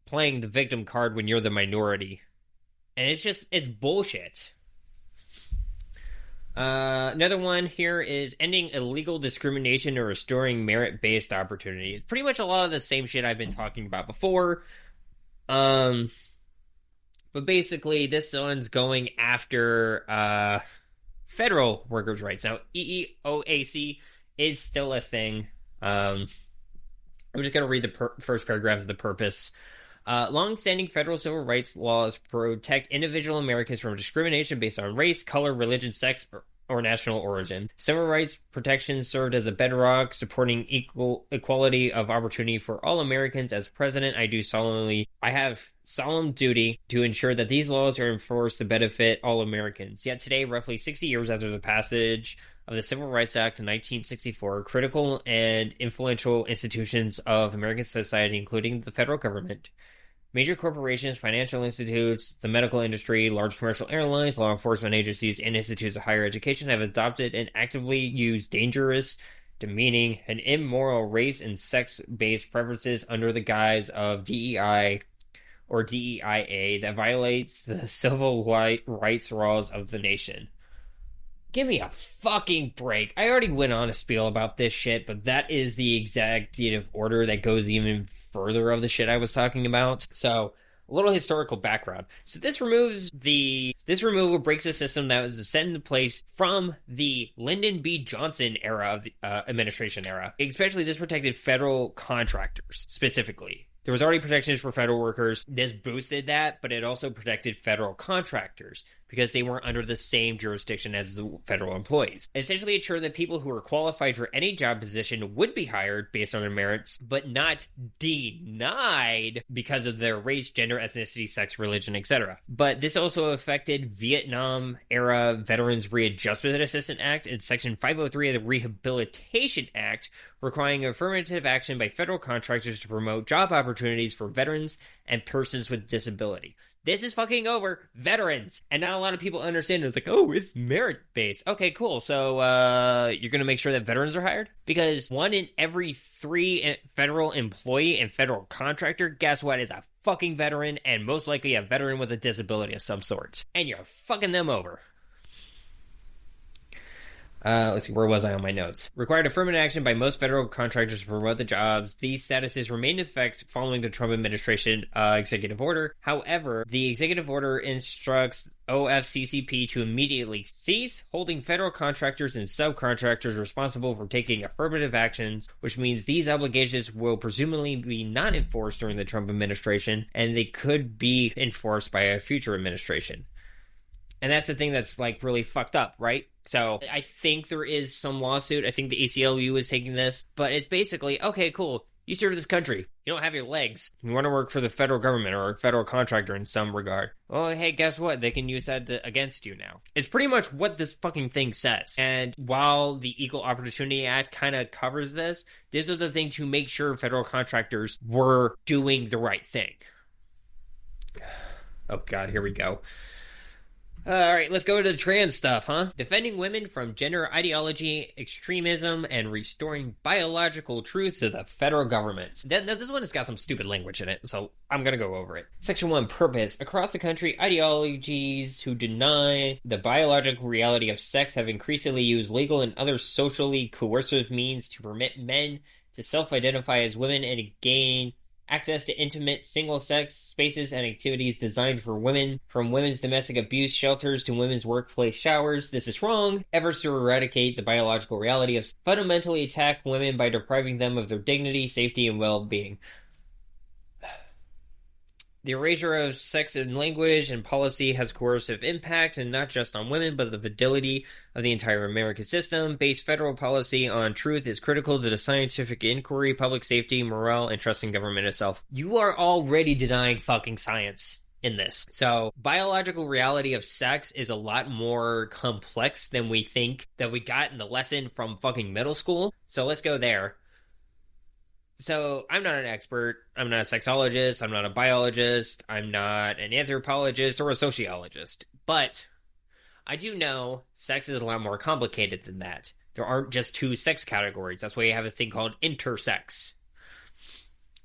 playing the victim card when you're the minority. And it's bullshit. Another one here is ending illegal discrimination or restoring merit-based opportunity. It's pretty much a lot of the same shit I've been talking about before. But basically, this one's going after, federal workers' rights. Now, EEOAC is still a thing. I'm just going to read the first paragraph of the purpose. Long-standing federal civil rights laws protect individual Americans from discrimination based on race, color, religion, sex, or national origin. Civil rights protections served as a bedrock supporting equality of opportunity for all Americans. As president, I have solemn duty to ensure that these laws are enforced to benefit all Americans. Yet today, roughly 60 years after the passage of the Civil Rights Act in 1964, critical and influential institutions of American society, including the federal government, major corporations, financial institutes, the medical industry, large commercial airlines, law enforcement agencies, and institutes of higher education have adopted and actively used dangerous, demeaning, and immoral race and sex-based preferences under the guise of DEI or DEIA that violates the civil rights laws of the nation. Give me a fucking break. I already went on a spiel about this shit, but that is the executive order that goes even further of the shit I was talking about. So, a little historical background. So this removal breaks a system that was set into place from the Lyndon B. Johnson era of the administration era. Especially this protected federal contractors, specifically. There was already protections for federal workers. This boosted that, but it also protected federal contractors because they weren't under the same jurisdiction as the federal employees. It essentially ensured that people who were qualified for any job position would be hired based on their merits, but not denied because of their race, gender, ethnicity, sex, religion, etc. But this also affected Vietnam-era Veterans Readjustment Assistance Act and Section 503 of the Rehabilitation Act, requiring affirmative action by federal contractors to promote job opportunities for veterans and persons with disability. This is fucking over veterans. And not a lot of people understand it. It's like, oh, it's merit-based. Okay, cool. So, you're going to make sure that veterans are hired? Because 1 in every 3 federal employee and federal contractor, guess what, is a fucking veteran, and most likely a veteran with a disability of some sort. And you're fucking them over. Let's see, where was I on my notes? Required affirmative action by most federal contractors to promote the jobs. These statuses remain in effect following the Trump administration executive order. However, the executive order instructs OFCCP to immediately cease holding federal contractors and subcontractors responsible for taking affirmative actions, which means these obligations will presumably be not enforced during the Trump administration, and they could be enforced by a future administration. And that's the thing that's, like, really fucked up, right? So I think there is some lawsuit. I think the ACLU is taking this. But it's basically, okay, cool. You serve this country. You don't have your legs. You want to work for the federal government or a federal contractor in some regard. Well, hey, guess what? They can use that against you now. It's pretty much what this fucking thing says. And while the Equal Opportunity Act kind of covers this was a thing to make sure federal contractors were doing the right thing. Oh, God, here we go. All right, let's go to the trans stuff, huh? Defending women from gender ideology, extremism, and restoring biological truth to the federal government. Now, this one has got some stupid language in it, so I'm going to go over it. Section 1, purpose. Across the country, ideologies who deny the biological reality of sex have increasingly used legal and other socially coercive means to permit men to self-identify as women and gain access to intimate single-sex spaces and activities designed for women, from women's domestic abuse shelters to women's workplace showers. This is wrong. Efforts to eradicate the biological reality of fundamentally attack women by depriving them of their dignity, safety, and well-being. The erasure of sex in language and policy has coercive impact, and not just on women, but the validity of the entire American system. Based federal policy on truth is critical to the scientific inquiry, public safety, morale, and trust in government itself. You are already denying fucking science in this. So, biological reality of sex is a lot more complex than we think that we got in the lesson from fucking middle school. So let's go there. So, I'm not an expert, I'm not a sexologist, I'm not a biologist, I'm not an anthropologist or a sociologist, but I do know sex is a lot more complicated than that. There aren't just two sex categories. That's why you have a thing called intersex.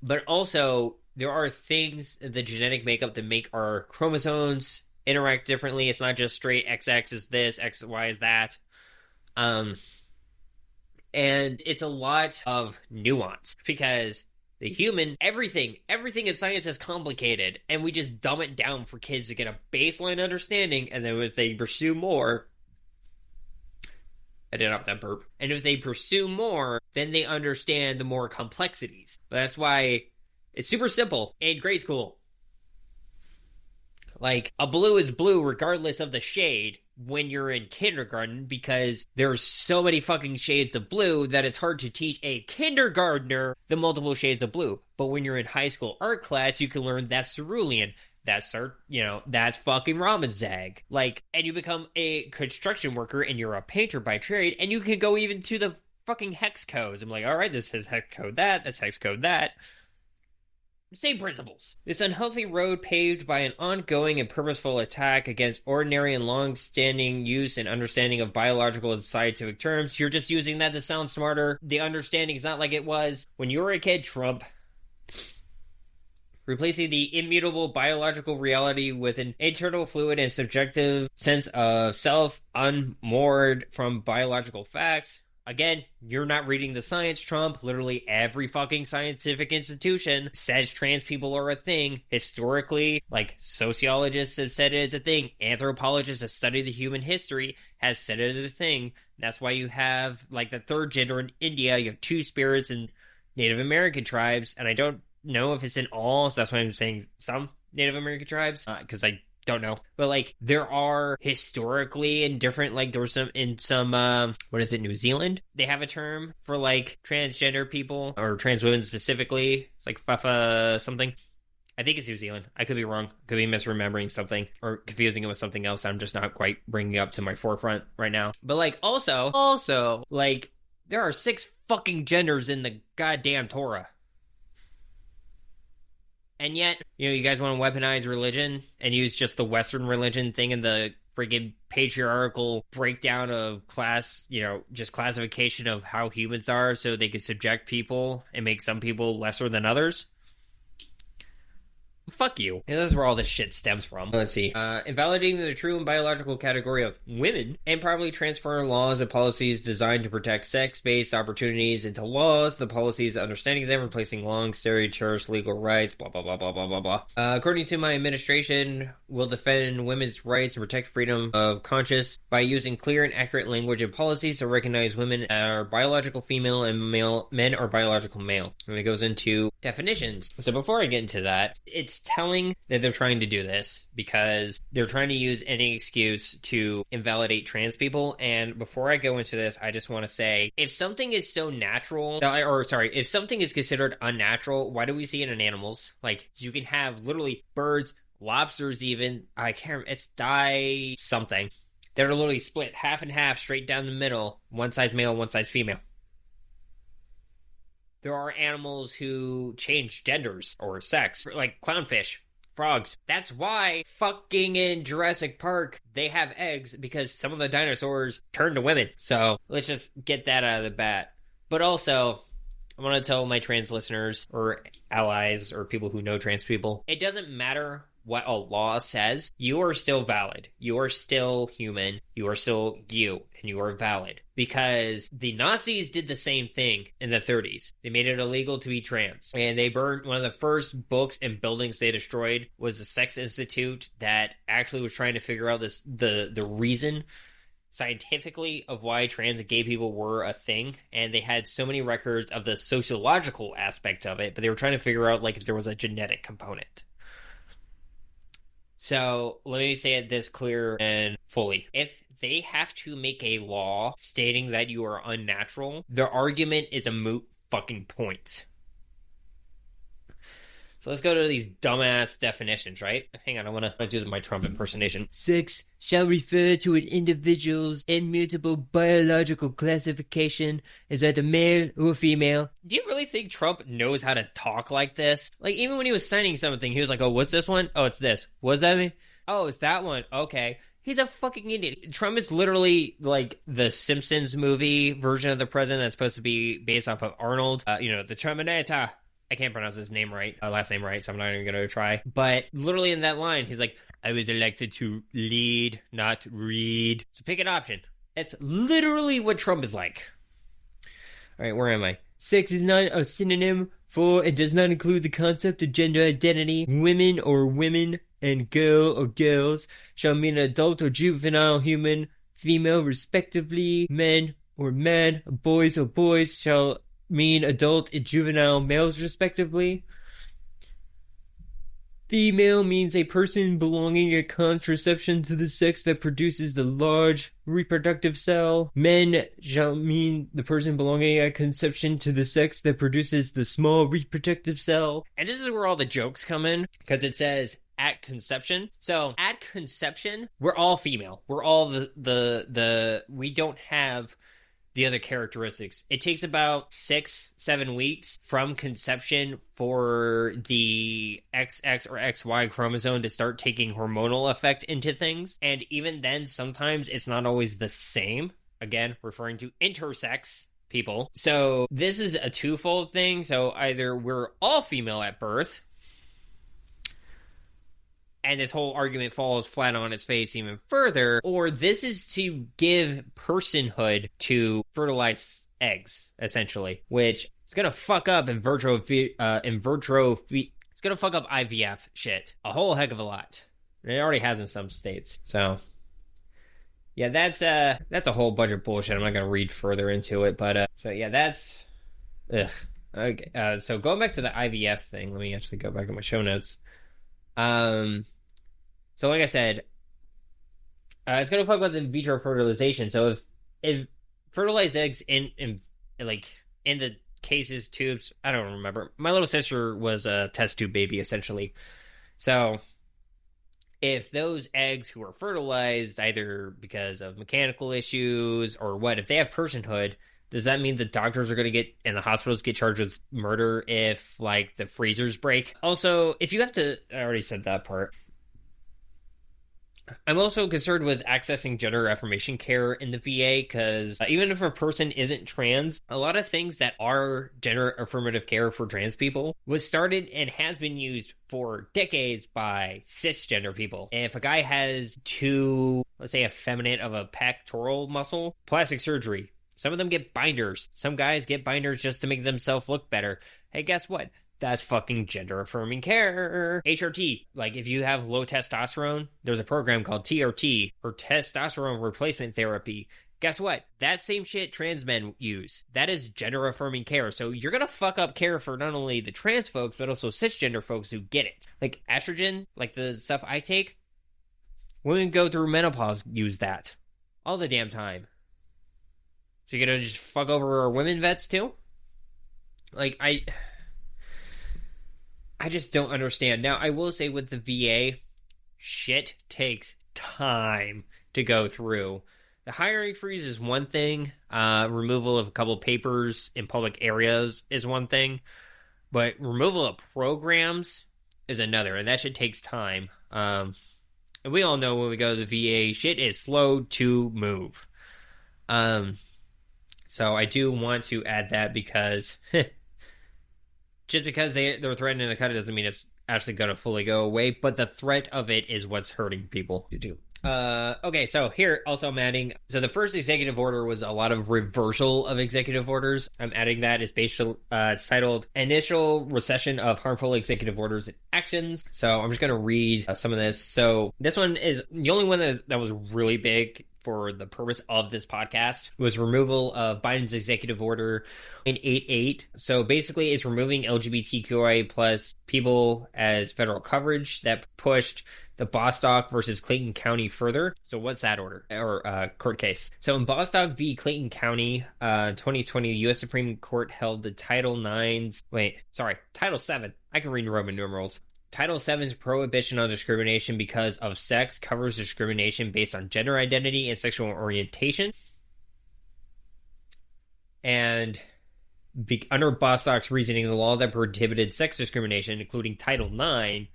But also, there are things, the genetic makeup, that make our chromosomes interact differently. It's not just straight XX is this, XY is that. And it's a lot of nuance, because the human, everything in science is complicated, and we just dumb it down for kids to get a baseline understanding, and then if they pursue more, I did not that burp, and if they pursue more, then they understand the more complexities. But that's why it's super simple in grade school. Like, a blue is blue regardless of the shade when you're in kindergarten, because there's so many fucking shades of blue that it's hard to teach a kindergartner the multiple shades of blue. But when you're in high school art class, you can learn that's cerulean, that's fucking ramen zag. Like, and you become a construction worker and you're a painter by trade, and you can go even to the fucking hex codes. I'm like, all right, this is hex code that, that's hex code that. Same principles. This unhealthy road paved by an ongoing and purposeful attack against ordinary and long-standing use and understanding of biological and scientific terms. You're just using that to sound smarter. The understanding is not like it was when you were a kid, Trump. Replacing the immutable biological reality with an internal fluid and subjective sense of self unmoored from biological facts. Again, you're not reading the science, Trump. Literally every fucking scientific institution says trans people are a thing. Historically, like, sociologists have said it as a thing. Anthropologists that study the human history has said it as a thing. That's why you have, like, the third gender in India. You have two spirits in Native American tribes. And I don't know if it's in all, so that's why I'm saying some Native American tribes. Because I don't know. But, like, there are historically in different, like, there was some, New Zealand? They have a term for, like, transgender people, or trans women specifically. It's like Fafa something. I think it's New Zealand. I could be wrong. Could be misremembering something, or confusing it with something else I'm just not quite bringing up to my forefront right now. But, like, also, like, there are 6 fucking genders in the goddamn Torah. And yet, you guys want to weaponize religion and use just the Western religion thing and the freaking patriarchal breakdown of class, just classification of how humans are so they could subject people and make some people lesser than others. Fuck you. And this is where all this shit stems from. Let's see. Invalidating the true and biological category of women, and properly transfer laws and policies designed to protect sex-based opportunities into laws, the policies, understanding them, replacing long, stereotypes, legal rights, blah, blah, blah, blah, blah, blah, blah. According to my administration, will defend women's rights and protect freedom of conscience by using clear and accurate language and policies to recognize women are biological female and men are biological male. And it goes into definitions. So before I get into that, it's telling that they're trying to do this because they're trying to use any excuse to invalidate trans people. And before I go into this, I just want to say, if something is so natural, if something is considered unnatural, why do we see it in animals? Like, you can have literally birds, lobsters even, I can't remember, it's something, that are literally split half and half straight down the middle, one size male, one size female. There are animals who change genders or sex, like clownfish, frogs. That's why fucking in Jurassic Park, they have eggs, because some of the dinosaurs turned to women. So let's just get that out of the bat. But also, I want to tell my trans listeners or allies or people who know trans people, it doesn't matter what a law says, you are still valid. You are still human. You are still you, and you are valid. Because the Nazis did the same thing in the 30s. They made it illegal to be trans. And they burned one of the first books and buildings they destroyed was the Sex Institute that actually was trying to figure out the reason scientifically of why trans and gay people were a thing, and they had so many records of the sociological aspect of it, but they were trying to figure out like if there was a genetic component. So let me say it this clear and fully. If they have to make a law stating that you are unnatural, their argument is a moot fucking point. So let's go to these dumbass definitions, right? Hang on, I want to do my Trump impersonation. Sex shall refer to an individual's immutable biological classification as either male or female. Do you really think Trump knows how to talk like this? Like, even when he was signing something, he was like, oh, what's this one? Oh, it's this. What's that mean? Oh, it's that one. Okay. He's a fucking idiot. Trump is literally like the Simpsons movie version of the president that's supposed to be based off of Arnold. The Terminator. I can't pronounce his name right, last name right, so I'm not even going to try. But literally in that line, he's like, I was elected to lead, not read. So pick an option. That's literally what Trump is like. All right, where am I? Sex is not a synonym for and does not include the concept of gender identity. Women or women and girl or girls shall mean adult or juvenile human, female respectively. Men or men, boys or boys shall mean adult and juvenile males respectively. Female means a person belonging to contraception to the sex that produces the large reproductive cell. Men shall mean the person belonging at conception to the sex that produces the small reproductive cell. And this is where all the jokes come in, because it says at conception. So at conception, we're all female. We're all we don't have the other characteristics. It takes about 6-7 weeks from conception for the XX or XY chromosome to start taking hormonal effect into things. And even then, sometimes it's not always the same. Again, referring to intersex people. So this is a twofold thing. So either we're all female at birth, and this whole argument falls flat on its face even further, or this is to give personhood to fertilized eggs, essentially, which is gonna fuck up it's gonna fuck up IVF shit a whole heck of a lot. It already has in some states. So yeah, that's a whole bunch of bullshit. I'm not gonna read further into it, but so yeah, that's okay. So going back to the IVF thing, let me actually go back to my show notes. So like I said, it's going to talk about the in vitro fertilization. So if fertilized eggs in the cases, tubes, I don't remember. My little sister was a test tube baby, essentially. So if those eggs who are fertilized, either because of mechanical issues or what, if they have personhood, does that mean the doctors are going to get, and the hospitals get charged with murder if, like, the freezers break? Also, if you have to, I already said that part. I'm also concerned with accessing gender affirmation care in the VA because even if a person isn't trans, a lot of things that are gender affirmative care for trans people was started and has been used for decades by cisgender people. And if a guy has too, let's say, effeminate of a pectoral muscle, plastic surgery. Some of them get binders. Some guys get binders just to make themselves look better. Hey, guess what? That's fucking gender-affirming care. HRT, like if you have low testosterone, there's a program called TRT, or testosterone replacement therapy. Guess what? That same shit trans men use. That is gender-affirming care. So you're gonna fuck up care for not only the trans folks, but also cisgender folks who get it. Like estrogen, like the stuff I take, women go through menopause use that all the damn time. So you're gonna just fuck over our women vets too? Like, I just don't understand. Now, I will say with the VA, shit takes time to go through. The hiring freeze is one thing. Removal of a couple papers in public areas is one thing. But removal of programs is another, and that shit takes time. And we all know when we go to the VA, shit is slow to move. So I do want to add that because just because they're threatening to cut it doesn't mean it's actually going to fully go away, but the threat of it is what's hurting people to do. Okay, so here also I'm adding, so the first executive order was a lot of reversal of executive orders. I'm adding that. It's titled Initial Recession of Harmful Executive Orders and Actions. So I'm just going to read some of this. So this one is the only one that was really big for the purpose of this podcast was removal of Biden's executive order 988. So basically it's removing LGBTQIA plus people as federal coverage that pushed the Bostock versus Clayton County further. So what's that order or court case? So in Bostock v. Clayton County, 2020, the U.S. Supreme Court held the Title 7. I can read Roman numerals. Title VII's prohibition on discrimination because of sex covers discrimination based on gender identity and sexual orientation. And under Bostock's reasoning, the law that prohibited sex discrimination, including Title IX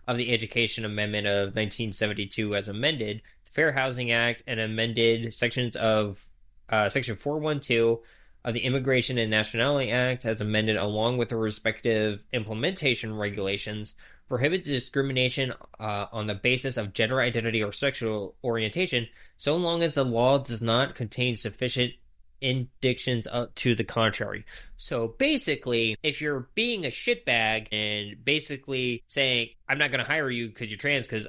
of the Education Amendment of 1972 as amended, the Fair Housing Act, and amended sections of Section 412 of the Immigration and Nationality Act as amended along with the respective implementation regulations, prohibit discrimination on the basis of gender identity or sexual orientation so long as the law does not contain sufficient indictions to the contrary. So basically, if you're being a shitbag and basically saying, I'm not going to hire you because you're trans because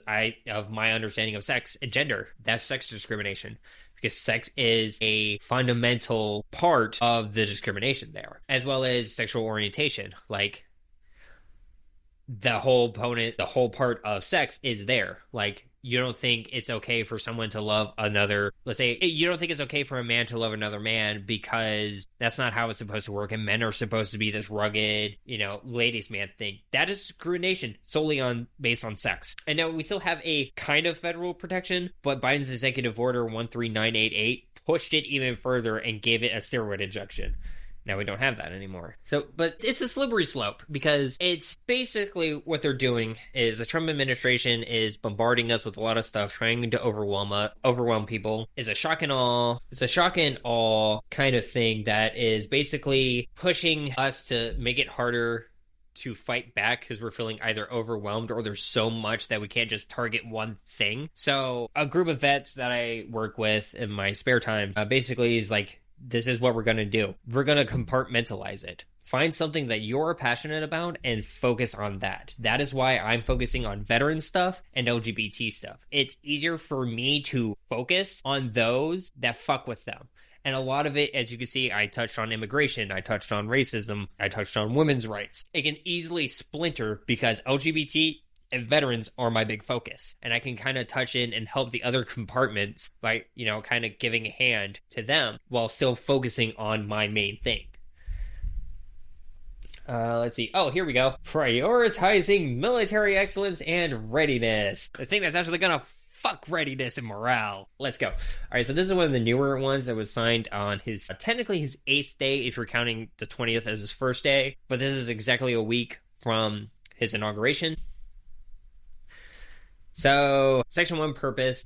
of my understanding of sex and gender, that's sex discrimination. Because sex is a fundamental part of the discrimination there, as well as sexual orientation. Like, the whole part of sex is there. Like, you don't think it's okay for someone to love another, let's say, you don't think it's okay for a man to love another man because that's not how it's supposed to work, and men are supposed to be this rugged, ladies man thing. That is discrimination solely based on sex. And now we still have a kind of federal protection, but Biden's Executive Order 13988 pushed it even further and gave it a steroid injection. Now we don't have that anymore. But it's a slippery slope because it's basically what they're doing is the Trump administration is bombarding us with a lot of stuff, trying to overwhelm people. It's a shock and awe kind of thing that is basically pushing us to make it harder to fight back because we're feeling either overwhelmed or there's so much that we can't just target one thing. So a group of vets that I work with in my spare time basically is like, this is what we're going to do. We're going to compartmentalize it. Find something that you're passionate about and focus on that. That is why I'm focusing on veteran stuff and LGBT stuff. It's easier for me to focus on those that fuck with them. And a lot of it, as you can see, I touched on immigration, I touched on racism, I touched on women's rights. It can easily splinter because LGBT and veterans are my big focus. And I can kind of touch in and help the other compartments by, kind of giving a hand to them while still focusing on my main thing. Let's see. Oh, here we go. Prioritizing military excellence and readiness. The thing that's actually going to fuck readiness and morale. Let's go. All right, so this is one of the newer ones that was signed on his, technically his 8th day if you're counting the 20th as his first day. But this is exactly a week from his inauguration. So, Section 1 purpose.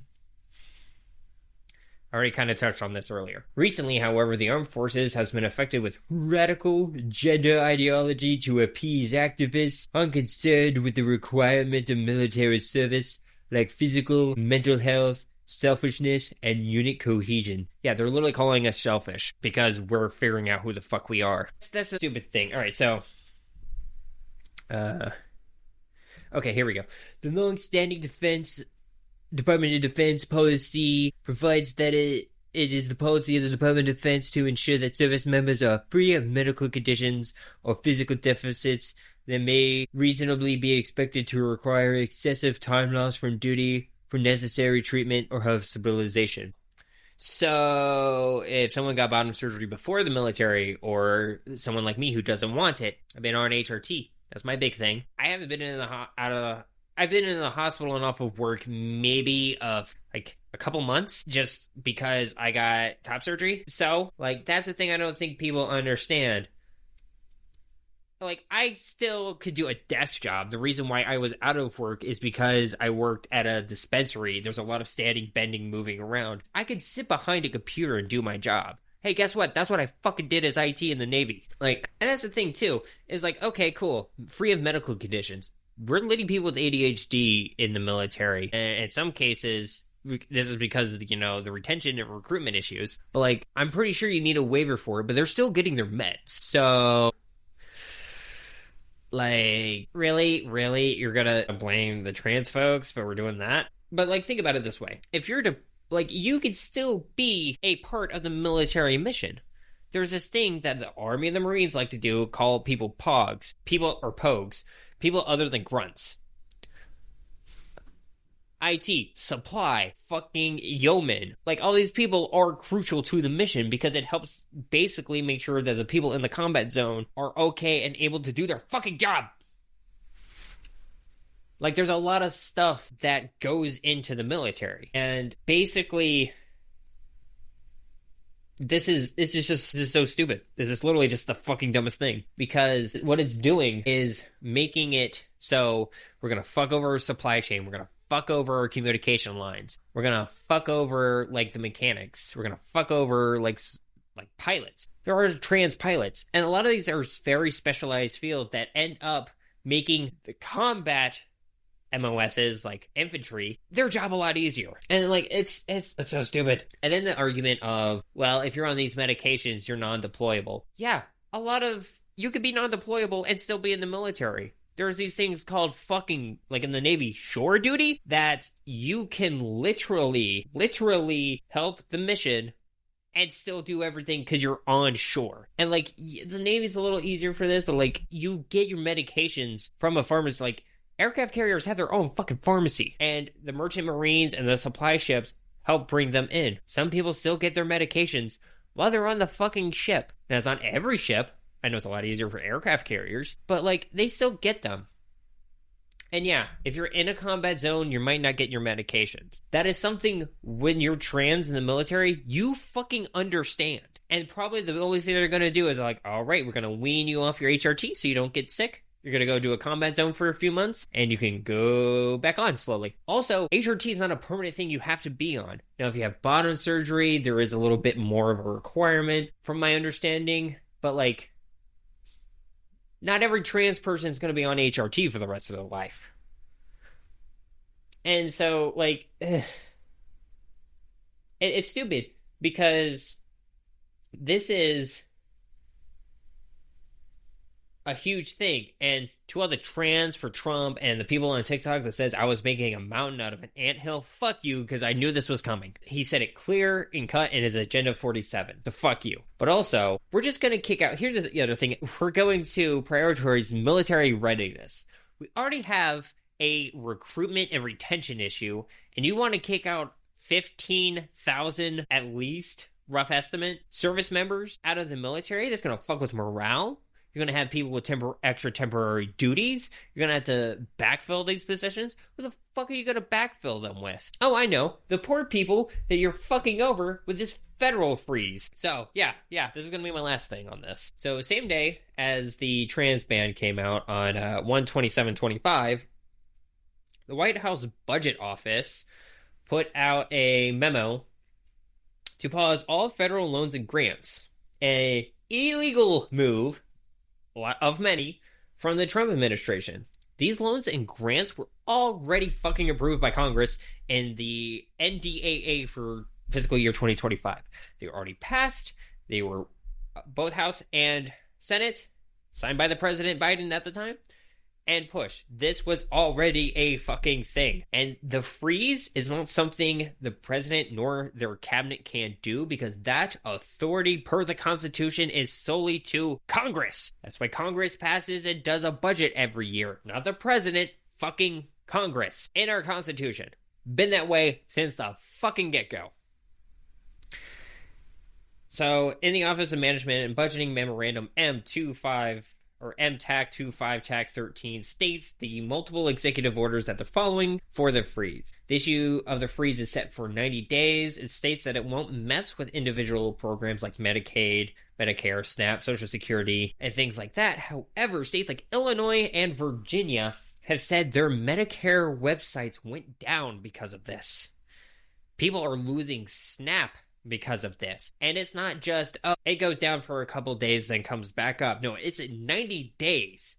I already kind of touched on this earlier. Recently, however, the armed forces has been affected with radical gender ideology to appease activists unconcerned with the requirement of military service, like physical, mental health, selfishness, and unit cohesion. Yeah, they're literally calling us selfish because we're figuring out who the fuck we are. That's a stupid thing. All right, so... Okay, here we go. The long-standing Department of Defense policy provides that it is the policy of the Department of Defense to ensure that service members are free of medical conditions or physical deficits that may reasonably be expected to require excessive time loss from duty for necessary treatment or hospitalization. So, if someone got bottom surgery before the military, or someone like me who doesn't want it, I've been on HRT. That's my big thing. I haven't been I've been in the hospital and off of work maybe of like a couple months just because I got top surgery. So, that's the thing I don't think people understand. I still could do a desk job. The reason why I was out of work is because I worked at a dispensary. There's a lot of standing, bending, moving around. I could sit behind a computer and do my job. Hey, guess what? That's what I fucking did as IT in the Navy. And that's the thing, too, is okay, cool. Free of medical conditions. we're letting people with ADHD in the military. And in some cases, this is because of, the retention and recruitment issues. But, like, I'm pretty sure you need a waiver for it, but they're still getting their meds. So, like, really? You're gonna blame the trans folks, but we're doing that? But, like, think about it this way. If you're to, like, you could still be a part of the military mission. There's this thing that the Army and the Marines like to do, call people pogs. Pogues. People other than grunts. IT, supply, fucking yeomen. Like, all these people are crucial to the mission because it helps basically make sure that the people in the combat zone are okay and able to do their fucking job. Like, there's a lot of stuff that goes into the military. And basically, this is so stupid. This is literally just the fucking dumbest thing. Because what it's doing is making it so we're going to fuck over our supply chain. We're going to fuck over our communication lines. We're going to fuck over, like, the mechanics. We're going to fuck over, like pilots. There are trans pilots. And a lot of these are very specialized fields that end up making the combat MOSs, like infantry, their job a lot easier. And, like, it's so stupid. And then the argument of, well, if you're on these medications, you're non-deployable. Yeah, you could be non-deployable and still be in the military. There's these things called fucking, like in the Navy, shore duty, that you can literally help the mission and still do everything because you're on shore. And, like, the Navy's a little easier for this, but, like, you get your medications from a pharmacy. Like, aircraft carriers have their own fucking pharmacy, and the merchant marines and the supply ships help bring them in. Some people still get their medications while they're on the fucking ship. Now, it's not every ship. I know it's a lot easier for aircraft carriers, but, like, they still get them. And yeah, if you're in a combat zone, you might not get your medications. That is something, when you're trans in the military, you fucking understand. And probably the only thing they're going to do is, like, all right, we're going to wean you off your HRT so you don't get sick. You're going to go do a combat zone for a few months, and you can go back on slowly. Also, HRT is not a permanent thing you have to be on. Now, if you have bottom surgery, there is a little bit more of a requirement, from my understanding. But, like, not every trans person is going to be on HRT for the rest of their life. And so, like, it's stupid, because this is a huge thing. And to all the trans for Trump and the people on TikTok that says I was making a mountain out of an anthill, fuck you, because I knew this was coming. He said it clear and cut in his Agenda 47. So fuck you. But also, we're just going to kick out. Here's the other thing. We're going to prioritize military readiness. We already have a recruitment and retention issue, and you want to kick out 15,000 at least, rough estimate, service members out of the military? That's going to fuck with morale. You're going to have people with extra temporary duties. You're going to have to backfill these positions. Who the fuck are you going to backfill them with? Oh, I know. The poor people that you're fucking over with this federal freeze. So, yeah, this is going to be my last thing on this. So, same day as the trans ban came out on 1/27/25, the White House Budget Office put out a memo to pause all federal loans and grants. An illegal move of many from the Trump administration. These loans and grants were already fucking approved by Congress in the NDAA for fiscal year 2025. They were already passed. They were both House and Senate, signed by the President Biden at the time, and pushed. This was already a fucking thing. And the freeze is not something the president nor their cabinet can do, because that authority per the Constitution is solely to Congress. That's why Congress passes and does a budget every year. Not the president, fucking Congress. In our Constitution. Been that way since the fucking get-go. So, in the Office of Management and Budgeting Memorandum M25 or MTAC 25 TAC 13 states the multiple executive orders that the following for the freeze. The issue of the freeze is set for 90 days. It states that it won't mess with individual programs like Medicaid, Medicare, SNAP, Social Security, and things like that. However, states like Illinois and Virginia have said their Medicare websites went down because of this. People are losing SNAP because of this. And it's not just, oh, it goes down for a couple days, then comes back up. No, it's 90 days.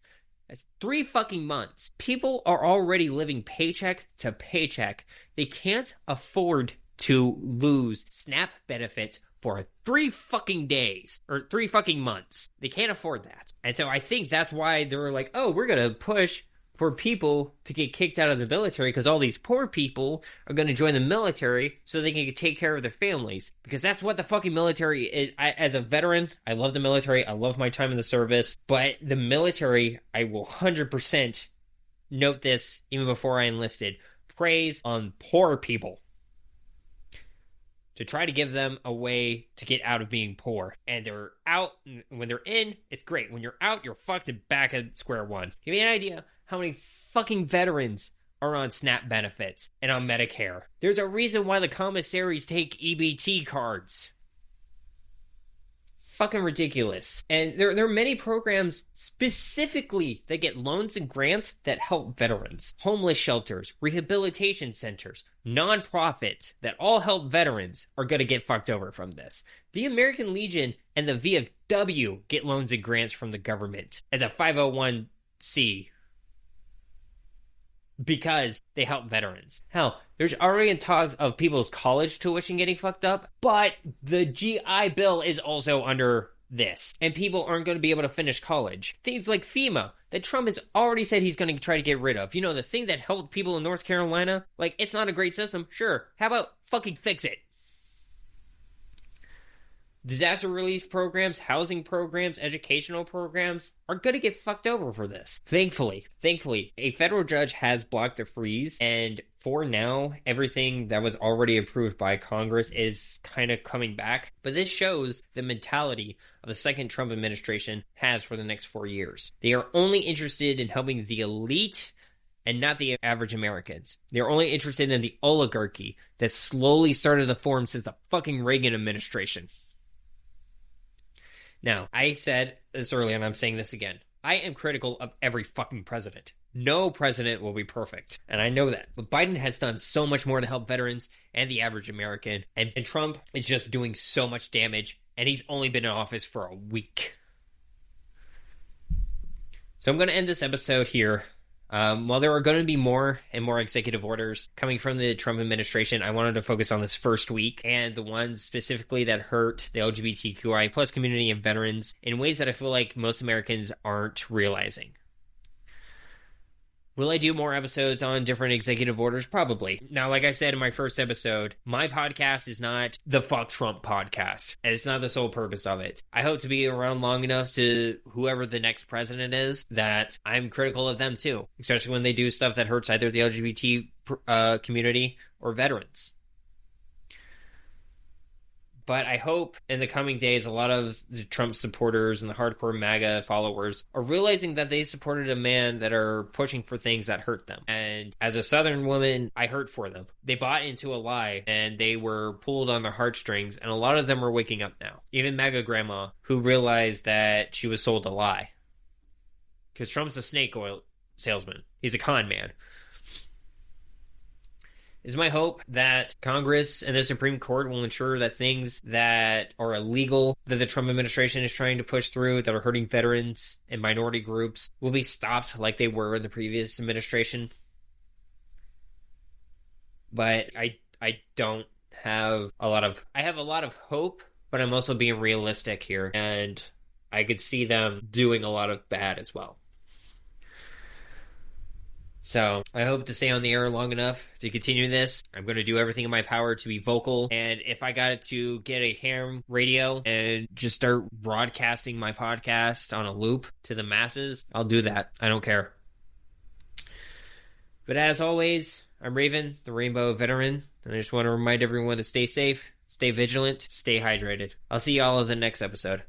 That's 3 fucking months. People are already living paycheck to paycheck. They can't afford to lose SNAP benefits for 3 fucking days or 3 fucking months. They can't afford that. And so I think that's why they were like, oh, we're going to push for people to get kicked out of the military because all these poor people are going to join the military so they can take care of their families. Because that's what the fucking military is. As a veteran, I love the military. I love my time in the service. But the military, I will 100% note this even before I enlisted, preys on poor people to try to give them a way to get out of being poor. And they're out. When they're in, it's great. When you're out, you're fucked and back at square one. Give me an idea how many fucking veterans are on SNAP benefits and on Medicare. There's a reason why the commissaries take EBT cards. Fucking ridiculous. And there are many programs specifically that get loans and grants that help veterans. Homeless shelters, rehabilitation centers, nonprofits that all help veterans are going to get fucked over from this. The American Legion and the VFW get loans and grants from the government as a 501c because they help veterans. Hell, there's already talks of people's college tuition getting fucked up, but the GI Bill is also under this, and people aren't going to be able to finish college. Things like FEMA, that Trump has already said he's going to try to get rid of. You know, the thing that helped people in North Carolina? Like, it's not a great system. Sure, how about fucking fix it? Disaster relief programs, housing programs, educational programs are going to get fucked over for this. Thankfully, a federal judge has blocked the freeze, and for now, everything that was already approved by Congress is kind of coming back. But this shows the mentality of the second Trump administration has for the next 4 years. They are only interested in helping the elite and not the average Americans. They're only interested in the oligarchy that slowly started to form since the fucking Reagan administration. Now, I said this earlier, and I'm saying this again. I am critical of every fucking president. No president will be perfect, and I know that. But Biden has done so much more to help veterans and the average American, and Trump is just doing so much damage, and he's only been in office for a week. So I'm going to end this episode here. While there are going to be more and more executive orders coming from the Trump administration, I wanted to focus on this first week and the ones specifically that hurt the LGBTQI plus community and veterans in ways that I feel like most Americans aren't realizing. Will I do more episodes on different executive orders? Probably. Now, like I said in my first episode, my podcast is not the Fuck Trump podcast, and it's not the sole purpose of it. I hope to be around long enough to whoever the next president is that I'm critical of them too, especially when they do stuff that hurts either the LGBT community or veterans. But I hope in the coming days, a lot of the Trump supporters and the hardcore MAGA followers are realizing that they supported a man that are pushing for things that hurt them. And as a Southern woman, I hurt for them. They bought into a lie and they were pulled on their heartstrings, and a lot of them are waking up now. Even MAGA grandma, who realized that she was sold a lie. Because Trump's a snake oil salesman. He's a con man. It's my hope that Congress and the Supreme Court will ensure that things that are illegal that the Trump administration is trying to push through that are hurting veterans and minority groups will be stopped like they were in the previous administration. But I don't have a lot of... I have a lot of hope, but I'm also being realistic here, and I could see them doing a lot of bad as well. So I hope to stay on the air long enough to continue this. I'm going to do everything in my power to be vocal. And if I got to get a ham radio and just start broadcasting my podcast on a loop to the masses, I'll do that. I don't care. But as always, I'm Rayven, the Rainbow Veteran. And I just want to remind everyone to stay safe, stay vigilant, stay hydrated. I'll see y'all in the next episode.